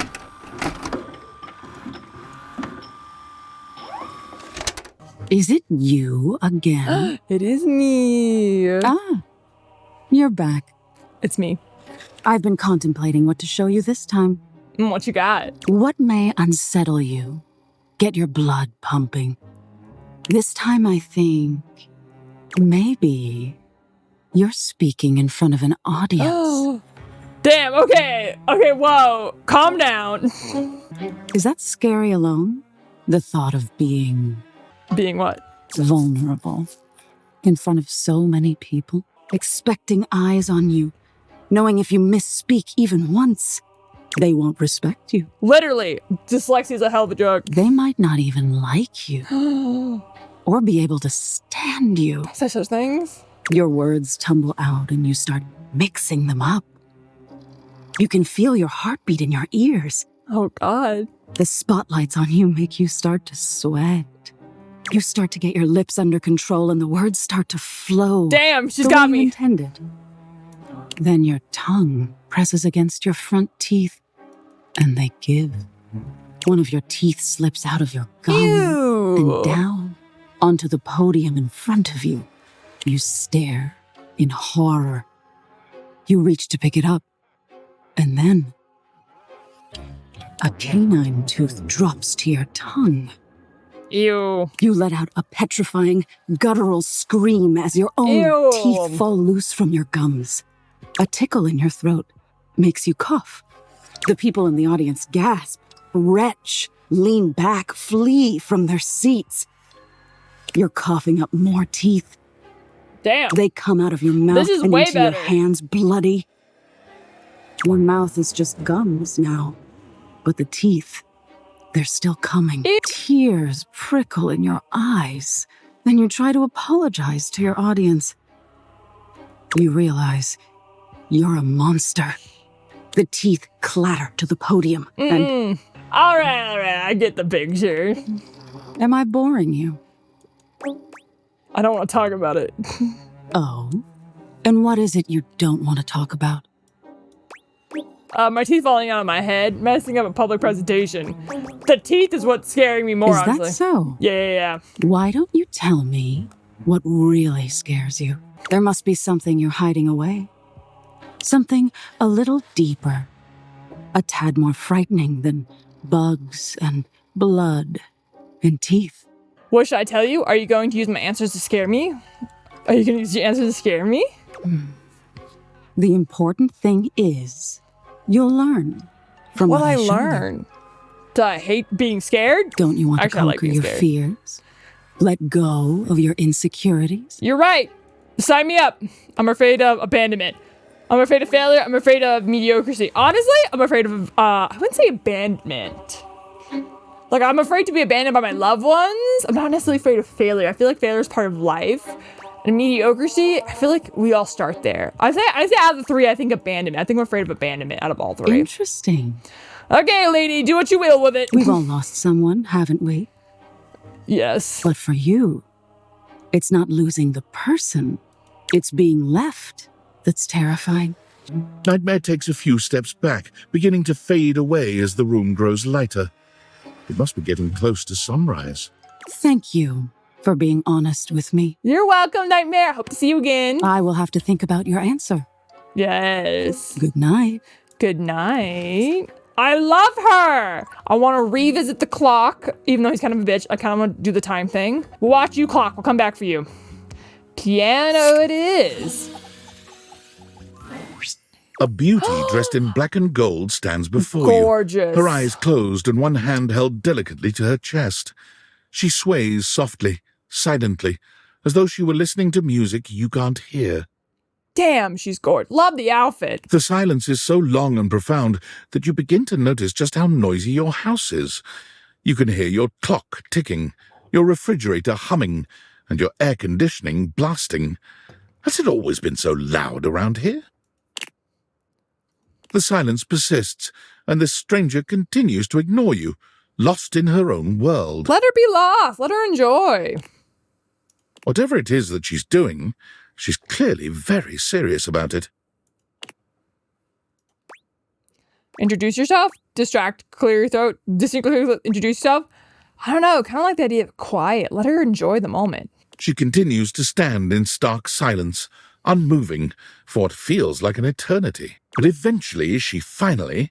Is it you again? It is me. Ah, you're back. It's me. I've been contemplating what to show you this time. What you got? What may unsettle you? Get your blood pumping. This time I think maybe you're speaking in front of an audience. Oh. Damn, okay. Okay, whoa. Calm down. Is that scary alone? The thought of being... Being what? Vulnerable. In front of so many people. Expecting eyes on you. Knowing if you misspeak even once, they won't respect you. Literally, dyslexia is a hell of a drug. They might not even like you. Or be able to stand you. Such those things? Your words tumble out and you start mixing them up. You can feel your heartbeat in your ears. Oh, God. The spotlights on you make you start to sweat. You start to get your lips under control and the words start to flow. Damn, she's got me. Intended. Then your tongue presses against your front teeth and they give. One of your teeth slips out of your gum and down onto the podium in front of you. You stare in horror. You reach to pick it up, and then a canine tooth drops to your tongue. Ew. You let out a petrifying, guttural scream as your own teeth fall loose from your gums. A tickle in your throat makes you cough. The people in the audience gasp, retch, lean back, flee from their seats. You're coughing up more teeth. Damn. They come out of your mouth This is and way into better. your hands bloody. Your mouth is just gums now, but the teeth, they're still coming. Tears prickle in your eyes. Then you try to apologize to your audience. You realize you're a monster. The teeth clatter to the podium. And all right, I get the picture. am I boring you? I don't want to talk about it. Oh? And what is it you don't want to talk about? My teeth falling out of my head, messing up a public presentation. The teeth is what's scaring me more, Is that honestly. so? Yeah. Why don't you tell me What really scares you? There must be something you're hiding away. Something a little deeper. A tad more frightening than bugs and blood and teeth. What should I tell you? Are you going to use my answers to scare me? Are you going to use your answers to scare me? The important thing is, you'll learn from what I learn. Do I hate being scared? Don't you want Actually, to I like conquer being your scared. fears? Let go of your insecurities? You're right. Sign me up. I'm afraid of abandonment. I'm afraid of failure. I'm afraid of mediocrity. Honestly, I'm afraid of, I wouldn't say abandonment. Like, I'm afraid to be abandoned by my loved ones. I'm not necessarily afraid of failure. I feel like failure is part of life. And mediocrity, I feel like we all start there. I say out of the three, I think abandonment. I think we're afraid of abandonment out of all three. Interesting. Okay, lady, do what you will with it. We've all lost someone, haven't we? Yes. But for you, it's not losing the person. It's being left that's terrifying. Nightmare takes a few steps back, beginning to fade away as the room grows lighter. It must be getting close to sunrise. Thank you for being honest with me. You're welcome, Nightmare. Hope to see you again. I will have to think about your answer. Yes. Good night. Good night. I love her. I want to revisit the clock, even though he's kind of a bitch. I kind of want to do the time thing. We'll watch you, clock. We'll come back for you. Piano it is. A beauty dressed in black and gold stands before Gorgeous. you. Her eyes closed and one hand held delicately to her chest. She sways softly, silently, as though she were listening to music you can't hear. Damn, she's gorgeous. Love the outfit. The silence is so long and profound that you begin to notice just how noisy your house is. You can hear your clock ticking, your refrigerator humming, and your air conditioning blasting. Has it always been so loud around here? The silence persists, and the stranger continues to ignore you, lost in her own world. Let her be lost. Let her enjoy. Whatever it is that she's doing, she's clearly very serious about it. Introduce yourself. Distract. Clear your throat. Introduce yourself. I don't know. Kind of like the idea of quiet. Let her enjoy the moment. She continues to stand in stark silence, unmoving, for what feels like an eternity. But eventually she finally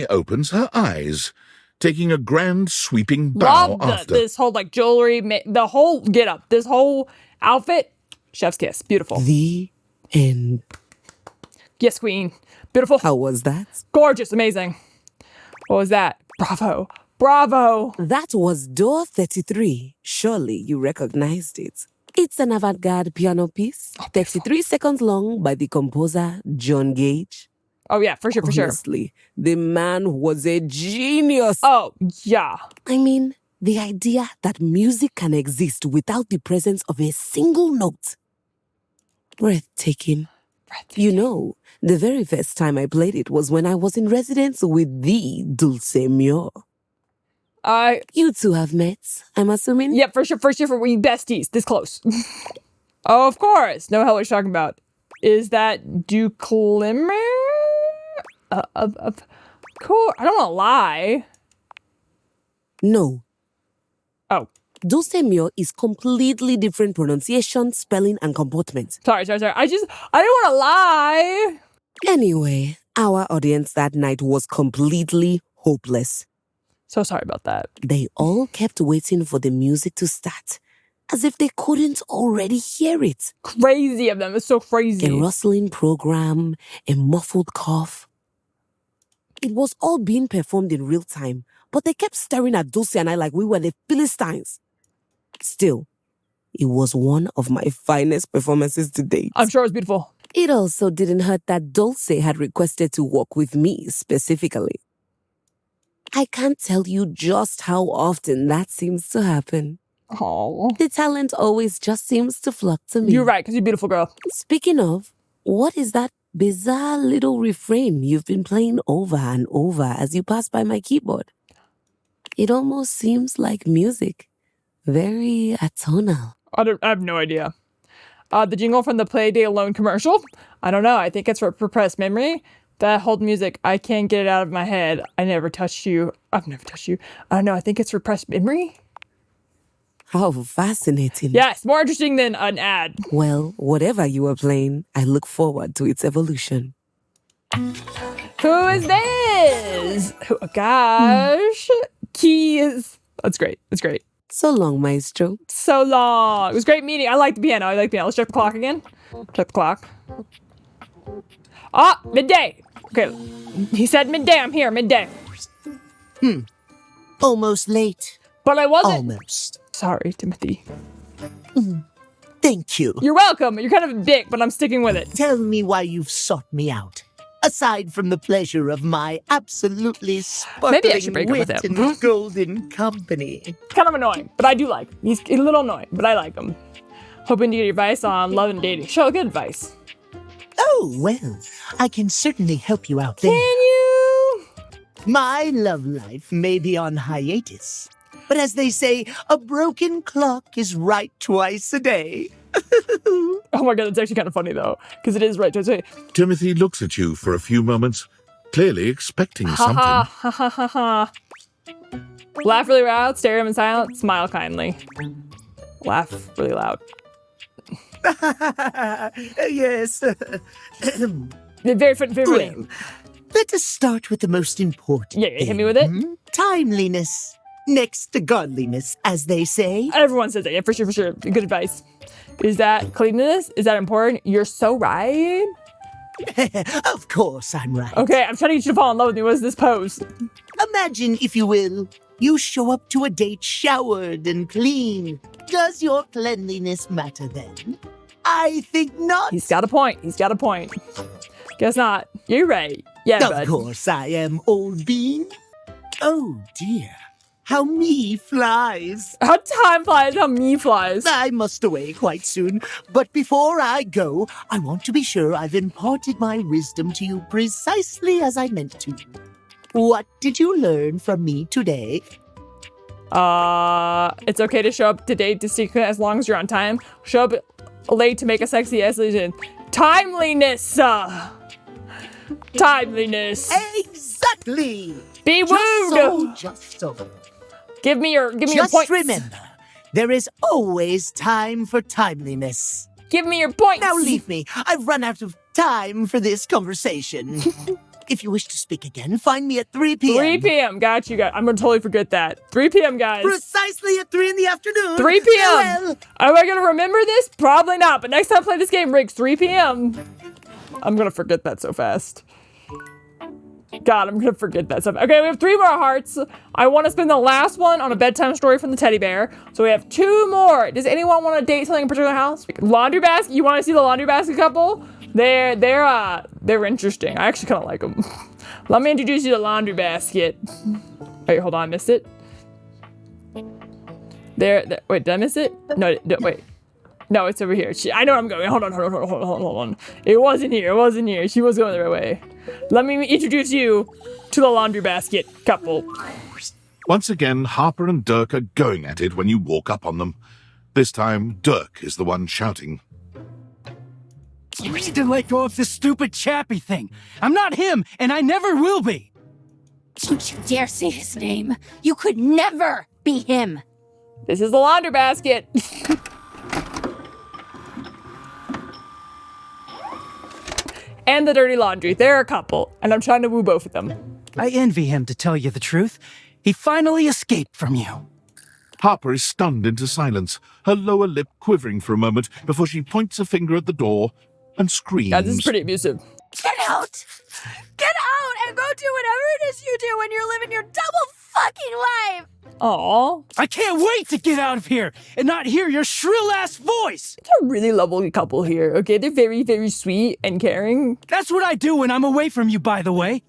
opens her eyes, taking a grand sweeping bow after. This whole like jewelry, the whole get up, this whole outfit. Chef's kiss. Beautiful. The end. Yes, queen. Beautiful. How was that? Gorgeous. Amazing. What was that? Bravo. Bravo. That was door 33. Surely you recognized it. It's an avant-garde piano piece, 33 seconds long by the composer John Gage. Oh, yeah, for sure, for Honestly, the man was a genius. Oh, yeah. I mean, the idea that music can exist without the presence of a single note. Breathtaking. You know, the very first time I played it was when I was in residence with the Dulce Mio. You two have met, I'm assuming? Yeah, for sure, we besties, this close. Oh, of course. No hell what you're talking about. Is that Duclimmer? Cool. I don't want to lie. No. Oh. Dulce Mio is completely different pronunciation, spelling, and comportment. Sorry. I didn't want to lie. Anyway, our audience that night was completely hopeless. So sorry about that. They all kept waiting for the music to start, as if they couldn't already hear it. Crazy of them. It's so crazy. A rustling program, a muffled cough. It was all being performed in real time, but they kept staring at Dulce and I like we were the Philistines. Still, it was one of my finest performances to date. I'm sure it was beautiful. It also didn't hurt that Dulce had requested to work with me specifically. I can't tell you just how often that seems to happen. Oh. The talent always just seems to flock to me. You're right, because you're a beautiful girl. Speaking of, what is that bizarre little refrain you've been playing over and over as you pass by my keyboard? It almost seems like music. Very atonal. I have no idea. The jingle from the Play Day Alone commercial? I don't know. I think it's for repressed memory. That hold music, I can't get it out of my head. I never touched you. I've never touched you. I don't know. I think it's repressed memory. How fascinating. Yes, more interesting than an ad. Well, whatever you are playing, I look forward to its evolution. Who is this? Oh, gosh. Keys. That's great. That's great. So long, Maestro. So long. It was a great meeting. I like the piano. Let's check the clock again. Check the clock. Ah, midday. Okay. He said midday. I'm here. Midday. Almost late. But I wasn't. Almost. Sorry, Timothy. Thank you. You're welcome. You're kind of a dick, but I'm sticking with it. Tell me why you've sought me out. Aside from the pleasure of my absolutely Maybe I should sparkling break up with wit him. and golden company. Kind of annoying, but I do like him. He's a little annoying, but I like him. Hoping to get your advice on love and dating. Show good advice. Oh, well, I can certainly help you out there. Can you? My love life may be on hiatus, but as they say, a broken clock is right twice a day. Oh my god, it's actually kind of funny though, because it is right to say. Timothy looks at you for a few moments, clearly expecting something. Ha ha ha ha ha. Laugh really loud, stare at him in silence, smile kindly. Laugh really loud. Yes. Very funny. Well, let us start with the most important. Yeah, hit me with it. Timeliness. Next to godliness, as they say. Everyone says that. Yeah, for sure. Good advice. Is that cleanliness? Is that important? You're so right. Of course I'm right. Okay, I'm trying to get you to fall in love with me. What is this pose? Imagine, if you will, you show up to a date showered and clean. Does your cleanliness matter then? I think not. He's got a point. Guess not. You're right. Yeah, Of course I am, old bean. Oh dear. How me flies. How time flies, how me flies. I must away quite soon. But before I go, I want to be sure I've imparted my wisdom to you precisely as I meant to. What did you learn from me today? It's okay to show up to date to secret as long as you're on time. Show up late to make a sexy illusion. Timeliness. Timeliness. Exactly. Be wooed. Just so. Give me your points. Just remember, there is always time for timeliness. Give me your points. Now leave me. I've run out of time for this conversation. If you wish to speak again, find me at 3 p.m. 3 p.m. Got you. I'm going to totally forget that. 3 p.m., guys. Precisely at 3 in the afternoon. 3 p.m. Farewell. Am I going to remember this? Probably not. But next time I play this game, Riggs, 3 p.m. I'm going to forget that so fast. God, I'm going to forget that stuff. Okay, we have 3 more hearts. I want to spend the last one on a bedtime story from the teddy bear. So we have 2 more. Does anyone want to date something in a particular house? Laundry basket? You want to see the laundry basket couple? They're interesting. I actually kind of like them. Let me introduce you to the laundry basket. Wait, hold on, I missed it. There. Wait, did I miss it? No, wait. No, it's over here. I know where I'm going. Hold on. It wasn't here. She was going the right way. Let me introduce you to the laundry basket couple. Once again, Harper and Dirk are going at it when you walk up on them. This time, Dirk is the one shouting. You need to let go of this stupid Chappie thing. I'm not him, and I never will be. Don't you dare say his name. You could never be him. This is the laundry basket. And the dirty laundry. They're a couple, and I'm trying to woo both of them. I envy him, to tell you the truth. He finally escaped from you. Harper is stunned into silence, her lower lip quivering for a moment before she points a finger at the door and screams. God, this is pretty abusive. Get out! Get out and go do whatever it is you do when you're living your double fucking life! Aww. I can't wait to get out of here and not hear your shrill-ass voice! They're a really lovely couple here, okay? They're very, very sweet and caring. That's what I do when I'm away from you, by the way.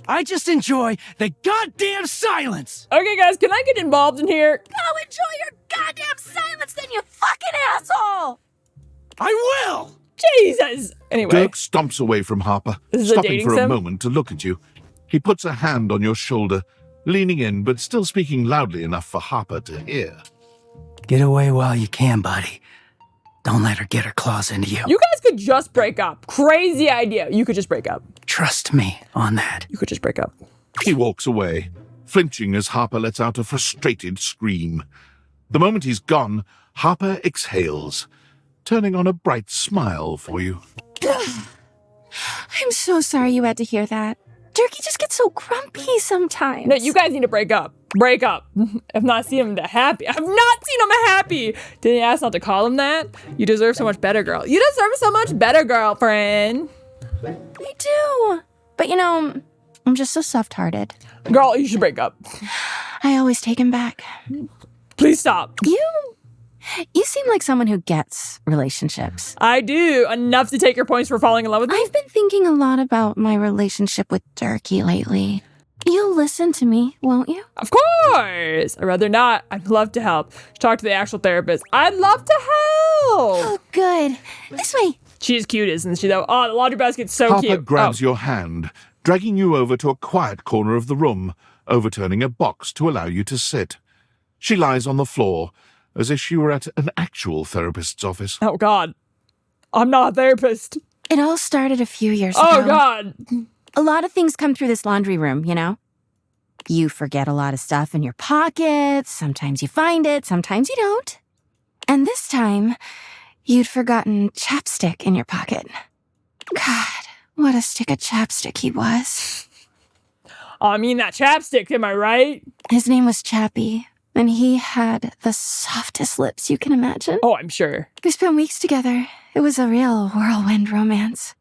I just enjoy the goddamn silence! Okay, guys, can I get involved in here? Go enjoy your goddamn silence then, you fucking asshole! I will! Jesus! Anyway. Dirk stomps away from Harper, This is a stopping dating for a sim? moment to look at you. He puts a hand on your shoulder, leaning in but still speaking loudly enough for Harper to hear. Get away while you can, buddy. Don't let her get her claws into you. You guys could just break up. Crazy idea. You could just break up. Trust me on that. You could just break up. He walks away, flinching as Harper lets out a frustrated scream. The moment he's gone, Harper exhales, turning on a bright smile for you. I'm so sorry you had to hear that. Turkey just gets so grumpy sometimes. No, you guys need to break up. Break up. I've not seen him happy. I've not seen him happy. Didn't you ask not to call him that? You deserve so much better, girl. You deserve so much better, girlfriend. I do. But you know, I'm just so soft-hearted. Girl, you should break up. I always take him back. Please stop. You seem like someone who gets relationships. I do. Enough to take your points for falling in love with me. I've been thinking a lot about my relationship with Turkey lately. You'll listen to me, won't you? Of course. I'd rather not. I'd love to help. Talk to the actual therapist. I'd love to help. Oh, good. This way. She's cute, isn't she, though? Oh, the laundry basket's so Harper cute. grabs your hand, dragging you over to a quiet corner of the room, overturning a box to allow you to sit. She lies on the floor, as if she were at an actual therapist's office. Oh, God. I'm not a therapist. It all started a few years ago. Oh, God. A lot of things come through this laundry room, you know? You forget a lot of stuff in your pockets. Sometimes you find it, sometimes you don't. And this time, you'd forgotten chapstick in your pocket. God, what a stick of chapstick he was. I mean, that chapstick, am I right? His name was Chappie, and he had the softest lips you can imagine. Oh, I'm sure. We spent weeks together. It was a real whirlwind romance.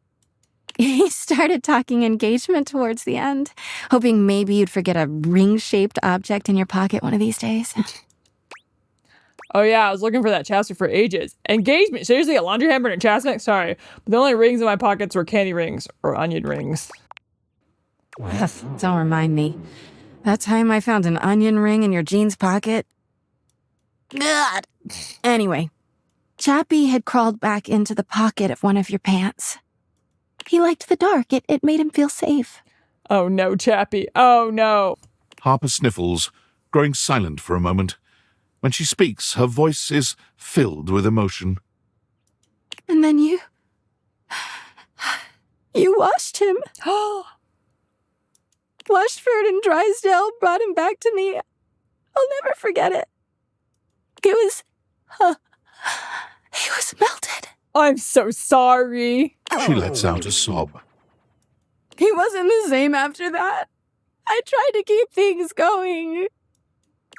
He started talking engagement towards the end, hoping maybe you'd forget a ring-shaped object in your pocket one of these days. Oh, yeah, I was looking for that chapstick for ages. Engagement? Seriously, a laundry hammer and a chapstick? Sorry, but the only rings in my pockets were candy rings or onion rings. Don't remind me. That time I found an onion ring in your jeans pocket. God. Anyway, Chappie had crawled back into the pocket of one of your pants. He liked the dark. It made him feel safe. Oh, no, Chappie. Oh, no. Harper sniffles, growing silent for a moment. When she speaks, her voice is filled with emotion. And then you washed him. Washford and Drysdale brought him back to me. I'll never forget it. He was melted. I'm so sorry. She lets out a sob. He wasn't the same after that. I tried to keep things going.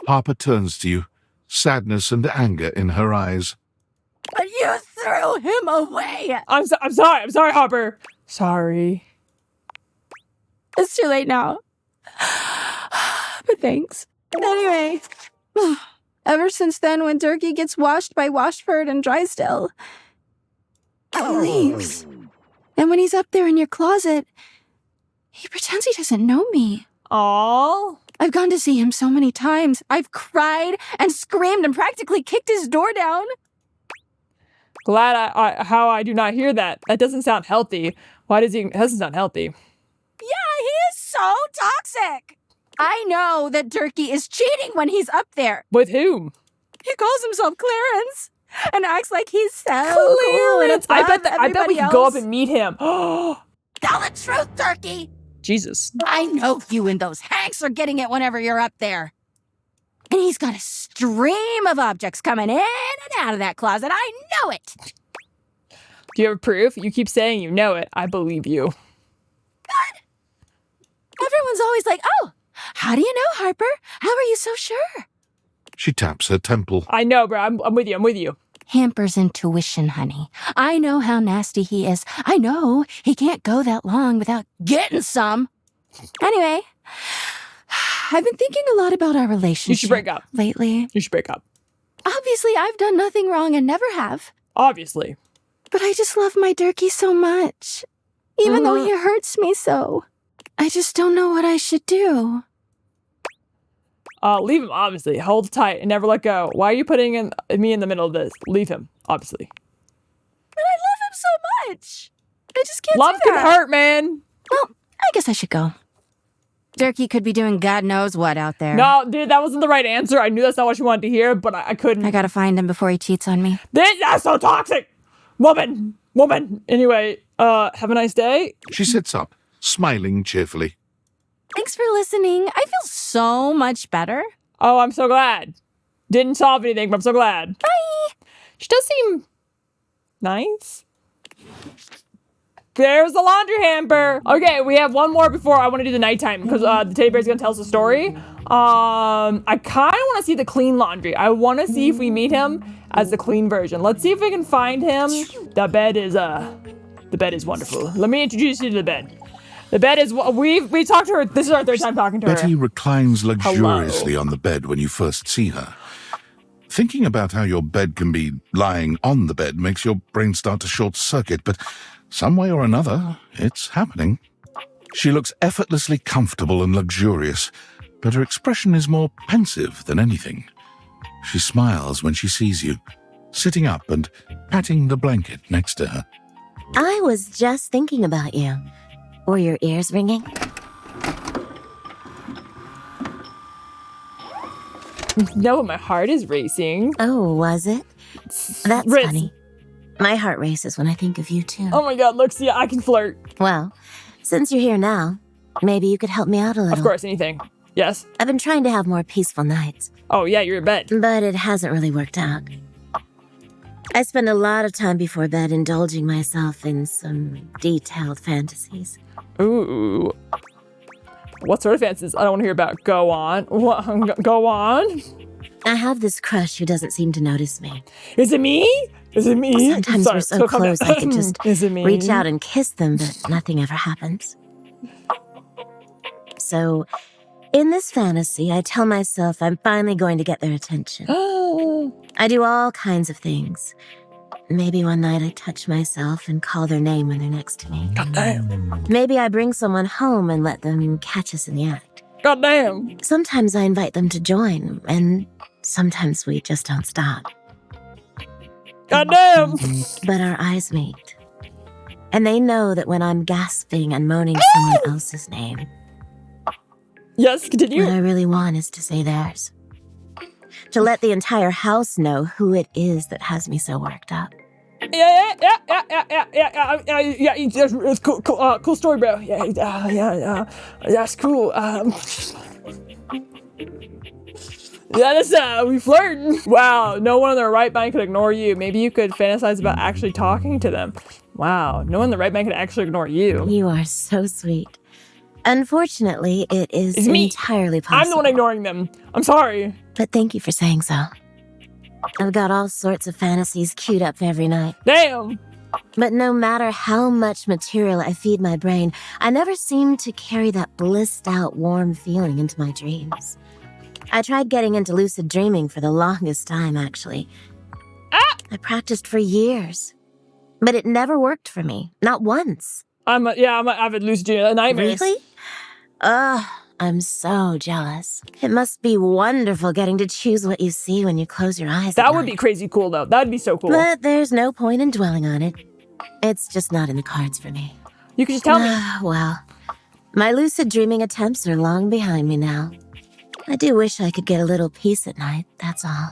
Harper turns to you, sadness and anger in her eyes. But you threw him away. I'm sorry, Harper. Sorry. It's too late now. But thanks. Anyway, ever since then, when Turkey gets washed by Washford and Drysdale, he leaves. And when he's up there in your closet, he pretends he doesn't know me. Aww. I've gone to see him so many times. I've cried and screamed and practically kicked his door down. Glad how I do not hear that. That doesn't sound healthy. Why does he? That doesn't sound healthy. Yeah, he is so toxic. I know that Turkey is cheating when he's up there. With whom? He calls himself Clarence and acts like he's so cool and above I bet we could go up else. and meet him. Tell the truth, Turkey. Jesus. I know you and those Hanks are getting it whenever you're up there. And he's got a stream of objects coming in and out of that closet. I know it. Do you have proof? You keep saying you know it. I believe you. Good. Everyone's always like, oh, how do you know, Harper? How are you so sure? She taps her temple. I know, bro. I'm with you. I'm with you. Hamper's intuition, honey. I know how nasty he is. I know he can't go that long without getting some. Anyway, I've been thinking a lot about our relationship. You should break up. Lately. You should break up. Obviously, I've done nothing wrong and never have. Obviously. But I just love my Durkee so much. Even though he hurts me so. I just don't know what I should do. Leave him, obviously. Hold tight and never let go. Why are you putting me in the middle of this? Leave him, obviously. But I love him so much. I just can't Love do can that. hurt, man. Well, I guess I should go. Durkee could be doing God knows what out there. No, dude, that wasn't the right answer. I knew that's not what you wanted to hear, but I couldn't. I gotta find him before he cheats on me. That's so toxic! Woman! Anyway, have a nice day. She sits up, smiling cheerfully. Thanks for listening. I feel so much better. Oh, I'm so glad. Didn't solve anything, but I'm so glad. Bye. She does seem nice. There's the laundry hamper. Okay, we have one more before I want to do the nighttime because the teddy bear's gonna tell us a story. I kind of want to see the clean laundry. I want to see if we meet him as the clean version. Let's see if we can find him. The bed is wonderful. Let me introduce you to the bed. The bed is we talked to her. This is our third time talking to her. Betty reclines luxuriously on the bed when you first see her. Thinking about how your bed can be lying on the bed makes your brain start to short circuit, but some way or another, it's happening. She looks effortlessly comfortable and luxurious, but her expression is more pensive than anything. She smiles when she sees you, sitting up and patting the blanket next to her. I was just thinking about you. Were your ears ringing? No, my heart is racing. Oh, was it? That's funny. My heart races when I think of you, too. Oh my god, look, see, I can flirt. Well, since you're here now, maybe you could help me out a little. Of course, anything. Yes? I've been trying to have more peaceful nights. Oh, yeah, you're in bed. But it hasn't really worked out. I spend a lot of time before bed indulging myself in some detailed fantasies. Ooh. What sort of fantasies? I don't want to hear about. Go on. Go on. I have this crush who doesn't seem to notice me. Is it me? Is it me? Sometimes we're so close I could just reach out and kiss them, but nothing ever happens. So, in this fantasy, I tell myself I'm finally going to get their attention. I do all kinds of things. Maybe one night I touch myself and call their name when they're next to me. Goddamn. Maybe I bring someone home and let them catch us in the act. Goddamn. Sometimes I invite them to join, and sometimes we just don't stop. Goddamn. But our eyes meet. And they know that when I'm gasping and moaning someone else's name, yes, continue. What I really want is to say theirs. To let the entire house know who it is that has me so worked up. Yeah. It's cool. Cool story, bro. Yeah. That's cool. Yeah, that's we flirting. Wow, no one in their right mind could ignore you. Maybe you could fantasize about actually talking to them. Wow, no one in the right mind could actually ignore you. You are so sweet. Unfortunately, it is entirely possible. I'm the one ignoring them. I'm sorry. But thank you for saying so. I've got all sorts of fantasies queued up every night. Damn! But no matter how much material I feed my brain, I never seem to carry that blissed out, warm feeling into my dreams. I tried getting into lucid dreaming for the longest time, actually. I practiced for years. But it never worked for me. Not once. I'm avid lucid dream nightmares. Really? I'm so jealous. It must be wonderful getting to choose what you see when you close your eyes. That would be crazy cool, though. That'd be so cool. But there's no point in dwelling on it. It's just not in the cards for me. You can just tell me. Well, my lucid dreaming attempts are long behind me now. I do wish I could get a little peace at night, that's all.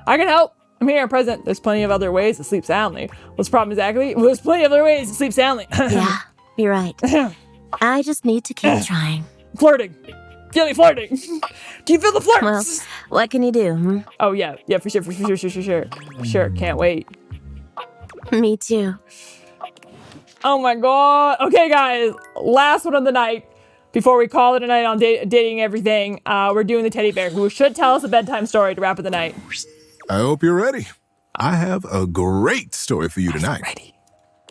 I can help. I'm here, present. There's plenty of other ways to sleep soundly. What's the problem exactly? Well, there's plenty of other ways to sleep soundly. Yeah, you're right. I just need to keep trying. Flirting. Feeling flirting. Do you feel the flirts? Well, what can you do? Oh, yeah, for sure. Sure, can't wait. Me too. Oh my god. Okay, guys, last one of the night. Before we call it a night on dating everything, we're doing the teddy bear, who should tell us a bedtime story to wrap up the night. I hope you're ready. I have a great story for you tonight. Ready.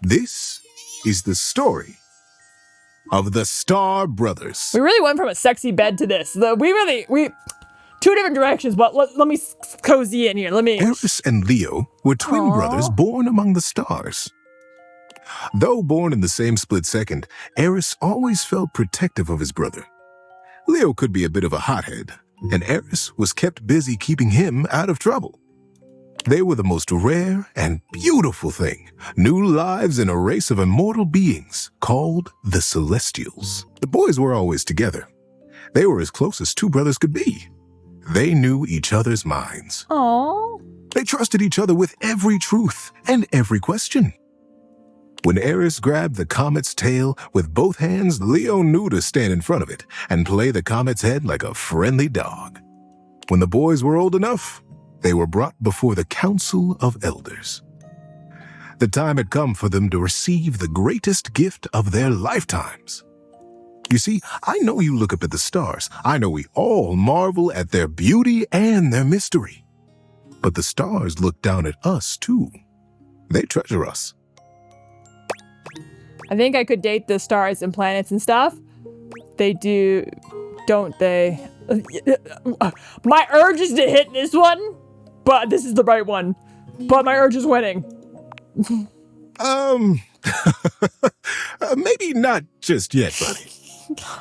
This is the story of the Star Brothers. We really went from a sexy bed to this. We two different directions, but let me cozy in here. Eris and Leo were twin brothers born among the stars. Though born in the same split second, Eris always felt protective of his brother. Leo could be a bit of a hothead, and Eris was kept busy keeping him out of trouble. They were the most rare and beautiful thing, new lives in a race of immortal beings called the Celestials. The boys were always together. They were as close as two brothers could be. They knew each other's minds. Aww. They trusted each other with every truth and every question. When Eris grabbed the comet's tail with both hands, Leo knew to stand in front of it and play the comet's head like a friendly dog. When the boys were old enough, they were brought before the Council of Elders. The time had come for them to receive the greatest gift of their lifetimes. You see, I know you look up at the stars. I know we all marvel at their beauty and their mystery. But the stars look down at us, too. They treasure us. I think I could date the stars and planets and stuff. They do, don't they? My urge is to hit this one, but this is the right one. But my urge is winning. Maybe not just yet, buddy.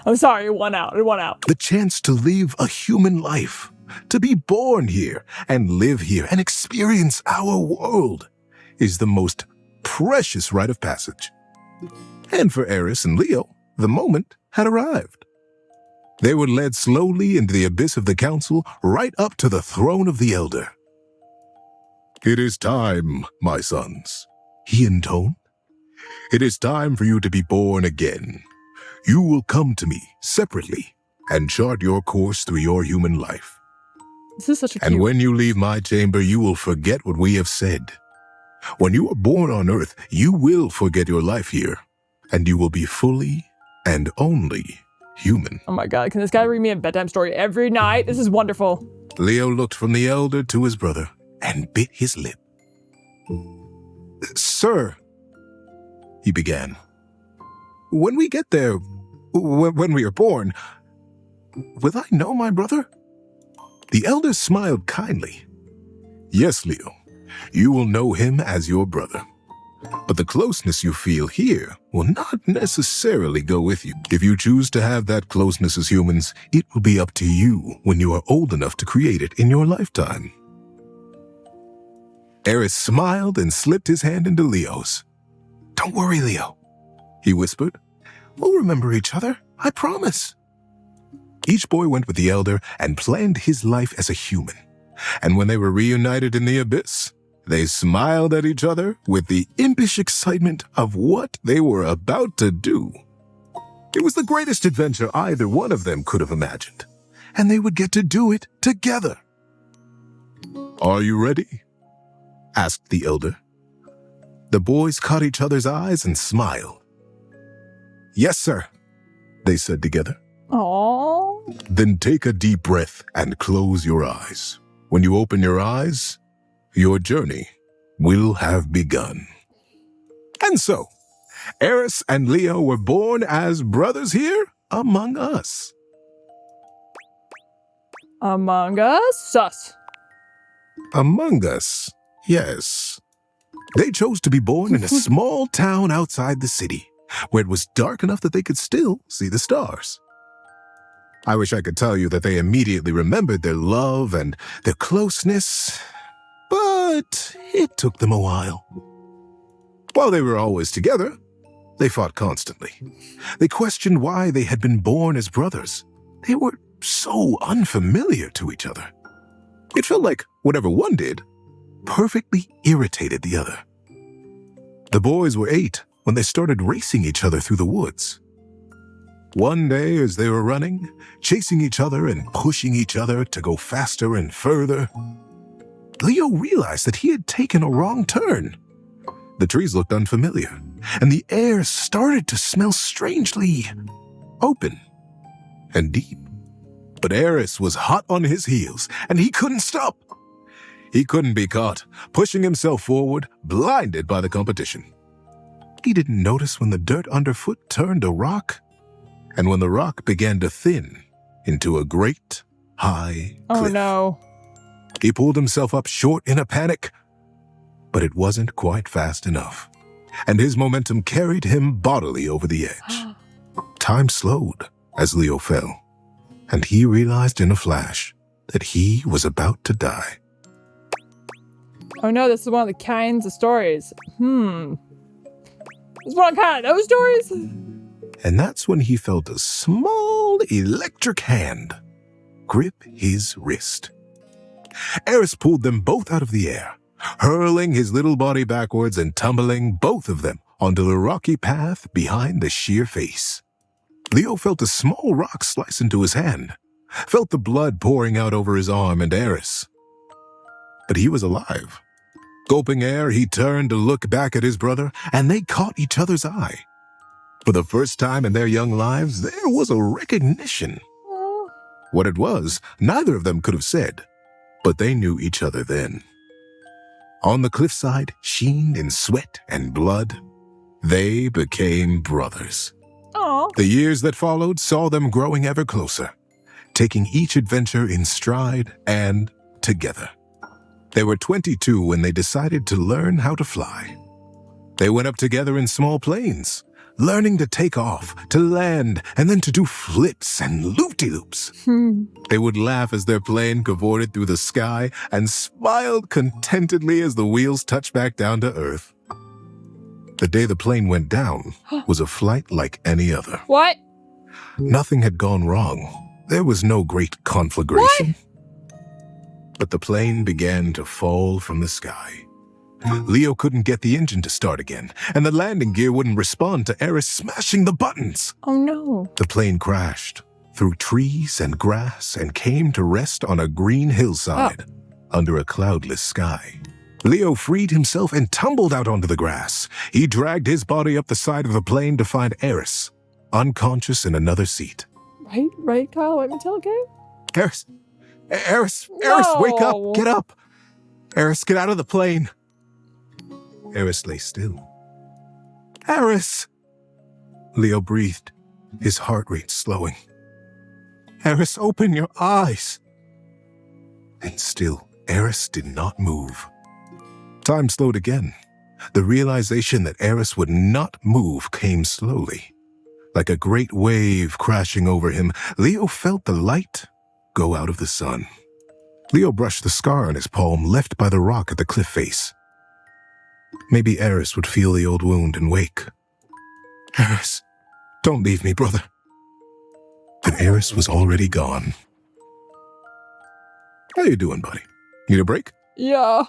I'm sorry, it won out. It won out. The chance to live a human life, to be born here and live here and experience our world is the most precious rite of passage. And for Eris and Leo, the moment had arrived. They were led slowly into the abyss of the council, right up to the throne of the Elder. "It is time, my sons," he intoned. "It is time for you to be born again. You will come to me separately and chart your course through your human life. This is such a cute... And when you leave my chamber, you will forget what we have said. When you are born on Earth, you will forget your life here, and you will be fully and only human." Oh my god, can this guy read me a bedtime story every night? This is wonderful. Leo looked from the Elder to his brother and bit his lip. "Sir," he began, "when we get there, when we are born, will I know my brother?" The Elder smiled kindly. "Yes, Leo, you will know him as your brother. But the closeness you feel here will not necessarily go with you. If you choose to have that closeness as humans, it will be up to you when you are old enough to create it in your lifetime." Eris smiled and slipped his hand into Leo's. "Don't worry, Leo," he whispered. "We'll remember each other, I promise." Each boy went with the Elder and planned his life as a human. And when they were reunited in the abyss, they smiled at each other with the impish excitement of what they were about to do. It was the greatest adventure either one of them could have imagined, and they would get to do it together. "Are you ready?" asked the Elder. The boys caught each other's eyes and smiled. "Yes, sir," they said together. Aww. "Then take a deep breath and close your eyes. When you open your eyes, your journey will have begun." And so, Eris and Leo were born as brothers here among us. Among us? Sus. Among us, yes. They chose to be born in a small town outside the city, where it was dark enough that they could still see the stars. I wish I could tell you that they immediately remembered their love and their closeness, but it took them a while. While they were always together, they fought constantly. They questioned why they had been born as brothers. They were so unfamiliar to each other. It felt like whatever one did perfectly irritated the other. The boys were 8 when they started racing each other through the woods. One day, as they were running, chasing each other and pushing each other to go faster and further, Leo realized that he had taken a wrong turn. The trees looked unfamiliar, and the air started to smell strangely open and deep. But Eris was hot on his heels, and he couldn't stop. He couldn't be caught, pushing himself forward, blinded by the competition. He didn't notice when the dirt underfoot turned to rock, and when the rock began to thin into a great, high cliff. Oh no. He pulled himself up short in a panic, but it wasn't quite fast enough, and his momentum carried him bodily over the edge. Time slowed as Leo fell, and he realized in a flash that he was about to die. Oh no, this is one of the kinds of stories. This is one kind of those stories? And that's when he felt a small electric hand grip his wrist. Eris pulled them both out of the air, hurling his little body backwards and tumbling both of them onto the rocky path behind the sheer face. Leo felt a small rock slice into his hand, felt the blood pouring out over his arm, and Eris but he was alive. Gulping air, he turned to look back at his brother, and they caught each other's eye. For the first time in their young lives, there was a recognition. What it was, neither of them could have said, but they knew each other then. On the cliffside, sheened in sweat and blood, they became brothers. Aww. The years that followed saw them growing ever closer, taking each adventure in stride and together. They were 22 when they decided to learn how to fly. They went up together in small planes, learning to take off, to land, and then to do flips and loop-de-loops. They would laugh as their plane cavorted through the sky and smiled contentedly as the wheels touched back down to Earth. The day the plane went down was a flight like any other. What? Nothing had gone wrong. There was no great conflagration. But the plane began to fall from the sky. Leo couldn't get the engine to start again, and the landing gear wouldn't respond to Eris smashing the buttons. Oh no. The plane crashed through trees and grass and came to rest on a green hillside under a cloudless sky. Leo freed himself and tumbled out onto the grass. He dragged his body up the side of the plane to find Eris, unconscious in another seat. Right, Kyle? Wait until okay? Eris, wake up, get up. Eris, get out of the plane. Eris lay still. Eris! Leo breathed, his heart rate slowing. Eris, open your eyes. And still, Eris did not move. Time slowed again. The realization that Eris would not move came slowly. Like a great wave crashing over him, Leo felt the light go out of the sun. Leo brushed the scar on his palm left by the rock at the cliff face. Maybe Eris would feel the old wound and wake. Eris, don't leave me, brother. But Eris was already gone. How you doing, buddy? Need a break? Yeah,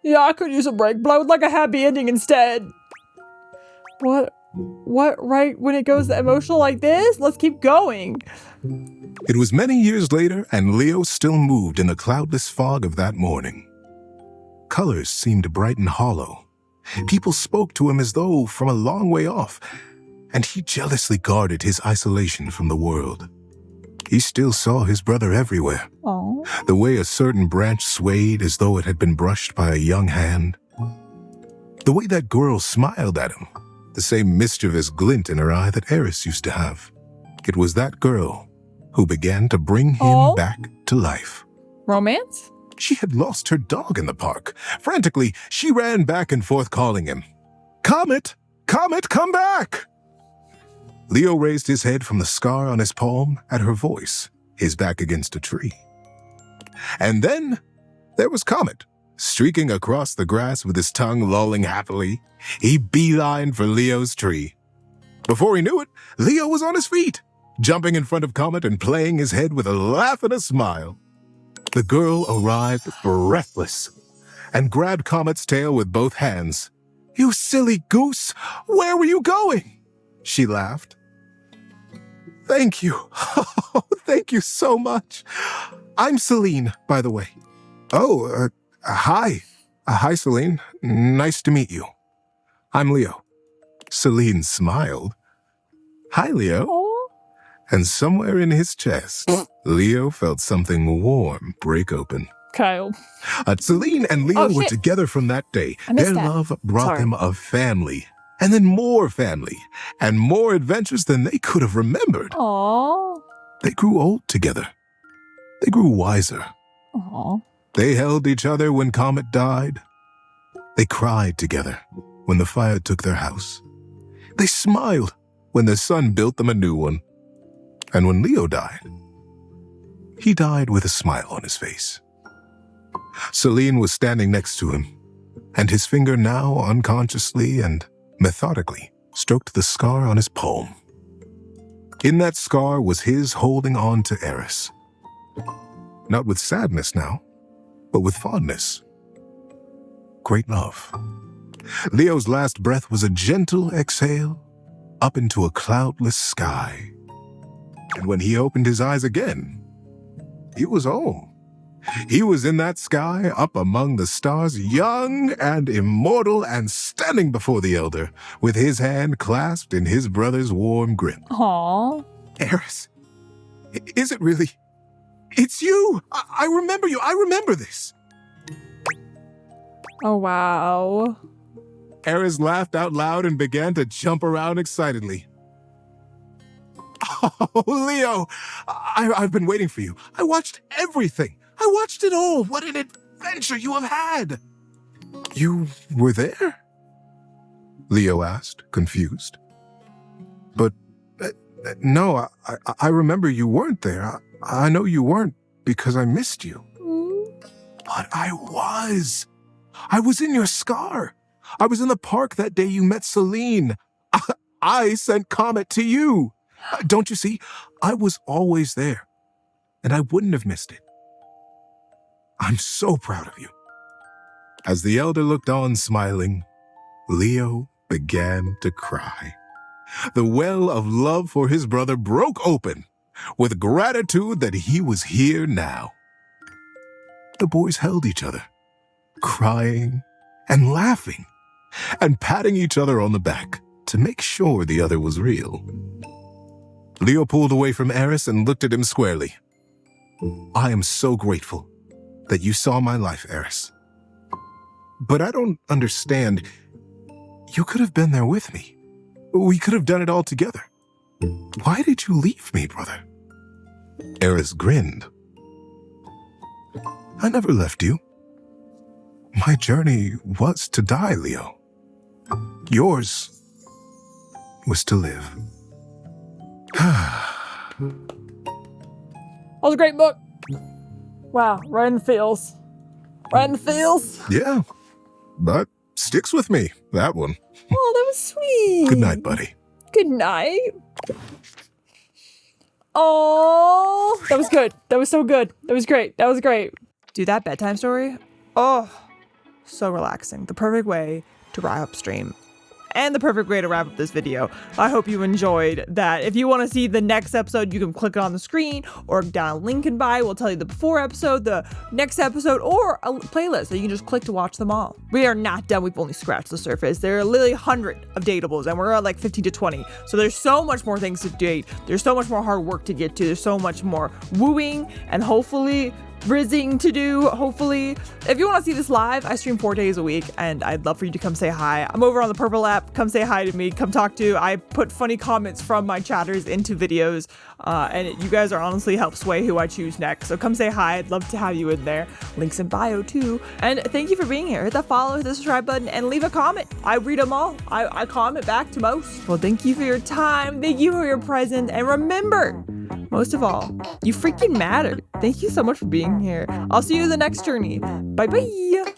I could use a break, but I would like a happy ending instead. What, right when it goes emotional like this? Let's keep going. It was many years later, and Leo still moved in the cloudless fog of that morning. Colors seemed bright and hollow. People spoke to him as though from a long way off, and he jealously guarded his isolation from the world. He still saw his brother everywhere. Aww. The way a certain branch swayed as though it had been brushed by a young hand. The way that girl smiled at him, the same mischievous glint in her eye that Eris used to have. It was that girl who began to bring him back to life. Romance? She had lost her dog in the park. Frantically, she ran back and forth calling him. Comet! Comet, come back! Leo raised his head from the scar on his palm at her voice, his back against a tree. And then there was Comet, streaking across the grass with his tongue lolling happily. He beelined for Leo's tree. Before he knew it, Leo was on his feet, jumping in front of Comet and playing his head with a laugh and a smile. The girl arrived breathless and grabbed Comet's tail with both hands. You silly goose! Where were you going? She laughed. Thank you. Oh, thank you so much. I'm Celine, by the way. Oh, hi. Hi, Celine. Nice to meet you. I'm Leo. Celine smiled. Hi, Leo. And somewhere in his chest, Leo felt something warm break open. Kyle. Celine and Leo were together from that day. Their love brought them a family, and then more family, and more adventures than they could have remembered. Aww. They grew old together. They grew wiser. Aww. They held each other when Comet died. They cried together when the fire took their house. They smiled when the sun built them a new one. And when Leo died, he died with a smile on his face. Celine was standing next to him, and his finger now unconsciously and methodically stroked the scar on his palm. In that scar was his holding on to Eris. Not with sadness now, but with fondness. Great love. Leo's last breath was a gentle exhale up into a cloudless sky. And when he opened his eyes again, he was home. He was in that sky up among the stars, young and immortal and standing before the elder, with his hand clasped in his brother's warm grip. Aww. Eris, is it really? It's you! I remember you! I remember this! Oh, wow. Eris laughed out loud and began to jump around excitedly. Oh, Leo, I've been waiting for you. I watched everything. I watched it all. What an adventure you have had. You were there? Leo asked, confused. But no, I remember you weren't there. I know you weren't because I missed you. But I was. I was in your scar. I was in the park that day you met Celine. I sent Comet to you. Don't you see? I was always there, and I wouldn't have missed it. I'm so proud of you. As the elder looked on smiling, Leo began to cry. The well of love for his brother broke open with gratitude that he was here now. The boys held each other, crying and laughing and patting each other on the back to make sure the other was real. Leo pulled away from Eris and looked at him squarely. I am so grateful that you saw my life, Eris. But I don't understand. You could have been there with me. We could have done it all together. Why did you leave me, brother? Eris grinned. I never left you. My journey was to die, Leo. Yours was to live. That was a great book. Wow, right in the feels. Right in the feels. Yeah, but sticks with me, that one. Oh, that was sweet. Good night, buddy. Good night. Oh, that was good. That was so good. That was great. That was great. Do that bedtime story. Oh, so relaxing. The perfect way to wrap up stream. And the perfect way to wrap up this video. I hope you enjoyed that. If you want to see the next episode, you can click it on the screen or down a link in bio. We'll tell you the before episode, the next episode, or a playlist that you can just click to watch them all. We are not done. We've only scratched the surface. There are literally 100 of datables and we're at like 15 to 20. So there's so much more things to date. There's so much more hard work to get to. There's so much more wooing and hopefully rizzing to do, hopefully. If you want to see this live, I stream 4 days a week and I'd love for you to come say hi. I'm over on the Purple app. Come say hi to me. Come talk to. I put funny comments from my chatters into videos and you guys are honestly help sway who I choose next. So come say hi. I'd love to have you in there. Links in bio too. And thank you for being here. Hit that follow, hit the subscribe button, and leave a comment. I read them all. I comment back to most. Well, thank you for your time. Thank you for your presence. And remember, most of all, you freaking matter. Thank you so much for being here. I'll see you in the next journey. Bye bye.